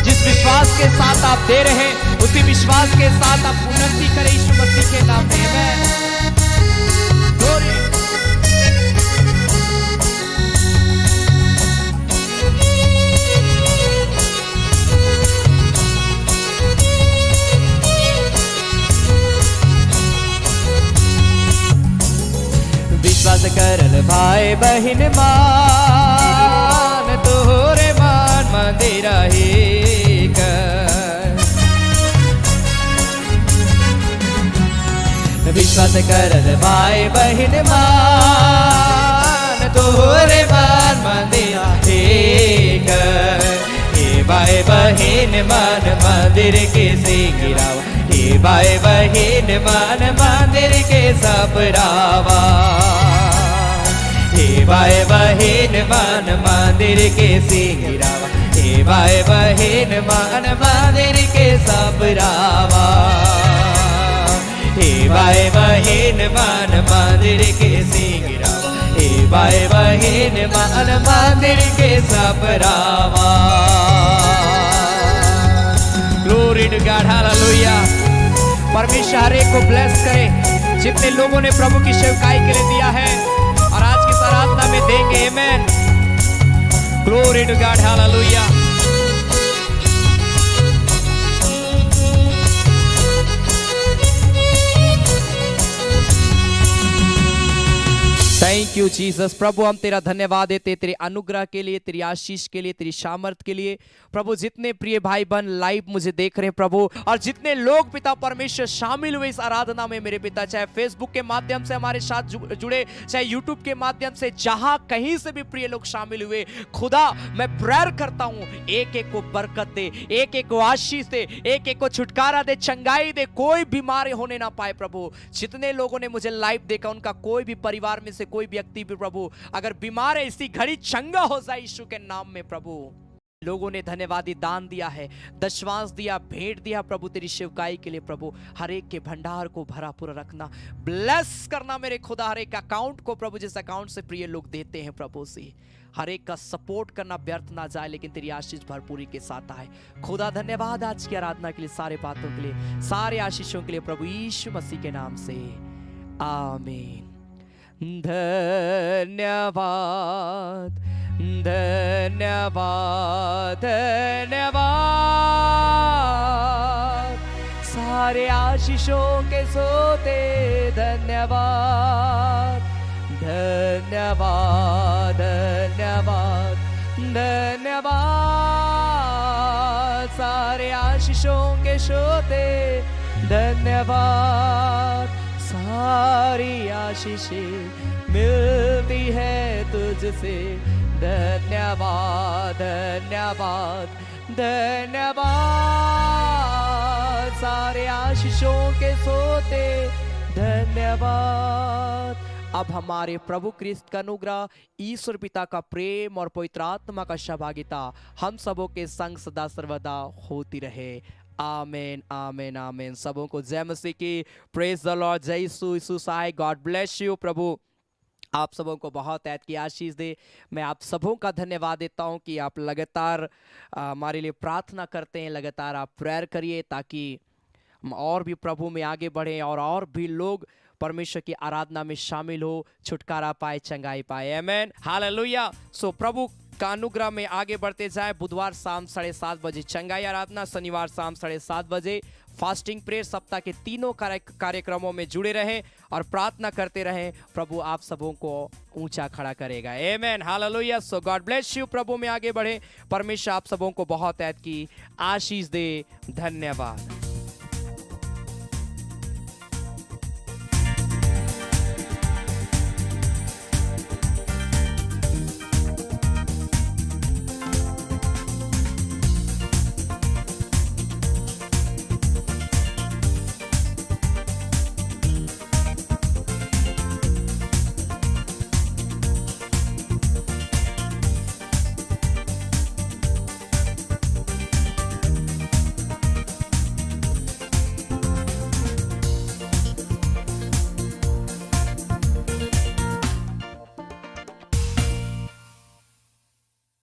जिस विश्वास के साथ आप दे रहे हैं, उसी विश्वास के साथ आप उन्नति करें यीशु मसीह के नाम में। आमेन। ग्लोरी। विश्वास करल भाई बहन मान, तोहरे मान मंदिर रहेगा। विश्वास करल भाई बहन मान, तोहरे मान मंदिर रहेगा। हे भाई बहन मान मंदिर के सिंगरावा, हे भाई बहन मान मंदिर के सपरावा। हे भाई बहन मान मंदिर के सिंगरावा, हे भाई बहन मान मंदिर के सपरावा। हे भाई बहन मान मंदिर के सिंगरावा, हे भाई बहन मान मंदिर के सपरावा। Glory to God, hallelujah. परमेश्वर हर एक को ब्लेस करे जितने लोगों ने प्रभु की सेवकाई के लिए दिया है और आज की आराधना में देंगे। Amen. Glory to God, hallelujah. Thank you Jesus. प्रभु हम तेरा धन्यवाद देते तेरे अनुग्रह के लिए, तेरी आशीष के लिए, तेरी सामर्थ के लिए। प्रभु जितने प्रिय भाई बहन लाइव मुझे देख रहे हैं प्रभु, और जितने लोग पिता परमेश्वर शामिल हुए इस आराधना में मेरे पिता, चाहे फेसबुक के माध्यम से हमारे साथ जुड़े, चाहे यूट्यूब के माध्यम से, जहां कहीं से भी प्रिय लोग शामिल हुए, खुदा मैं प्रेयर करता हूं एक एक को बरकत दे, एक एक को आशीष दे, एक एक को छुटकारा दे, चंगाई दे, कोई बीमारी होने ना पाए प्रभु। जितने लोगों ने मुझे लाइव देखा उनका कोई भी परिवार में से कोई व्यक्ति भी प्रभु अगर बीमार है, इसी घड़ी चंगा हो जाए यीशु के नाम में प्रभु। लोगों ने धन्यवादी दान दिया है, दशवांश दिया, भेंट दिया प्रभु तेरी सेवकाई के लिए। प्रभु हर एक के भंडार को भरा पूरा रखना, ब्लेस करना मेरे खुदा, हर एक अकाउंट को प्रभु, जिस अकाउंट से प्रिय लोग देते हैं प्रभु से हर एक का सपोर्ट करना व्यर्थ ना जाए, लेकिन तेरी आशीष भरपूरी के साथ आए। खुदा धन्यवाद आज की आराधना के लिए, सारे बातों के लिए, सारे आशीषों के लिए प्रभु यीशु मसीह के नाम से आमीन। धन्यवाद धन्यवाद धन्यवाद, सारे आशीषों के सोते धन्यवाद धन्यवाद धन्यवाद धन्यवाद, सारे आशीषों के सोते धन्यवाद। सारी आशीषें मिलती है तुझसे, धन्यवाद धन्यवाद धन्यवाद, सारे आशीषों के सोते धन्यवाद। अब हमारे प्रभु क्रिस्त का अनुग्रह, ईश्वर पिता का प्रेम और पवित्र आत्मा का सहभागिता हम सबों के संग सदा सर्वदा होती रहे। आमेन आमेन आमेन। सबों को जय मसीह की। Praise the Lord. जय यीशु यीशु साई। God bless you. प्रभु आप सबों को बहुत ऐत की आशीष दे। मैं आप सबों का धन्यवाद देता हूं कि आप लगातार हमारे लिए प्रार्थना करते हैं, लगातार आप प्रेयर करिए ताकि हम और भी प्रभु में आगे बढ़ें और भी लोग परमेश्वर की आराधना में शामिल हो, छुटकारा पाए, चंगाई पाए। आमेन हालेलुया। सो प्रभु का अनुग्रह में आगे बढ़ते जाए। बुधवार शाम 7:30 बजे चंगाई आराधना, शनिवार शाम 7:30 बजे फास्टिंग प्रेयर। सप्ताह के तीनों कार्यक्रमों में जुड़े रहें और प्रार्थना करते रहें। प्रभु आप सबों को ऊंचा खड़ा करेगा। Amen hallelujah. So God bless you. प्रभु में आगे बढ़े। परमेश्वर आप सबों को बहुत ऐत की आशीष दे। धन्यवाद।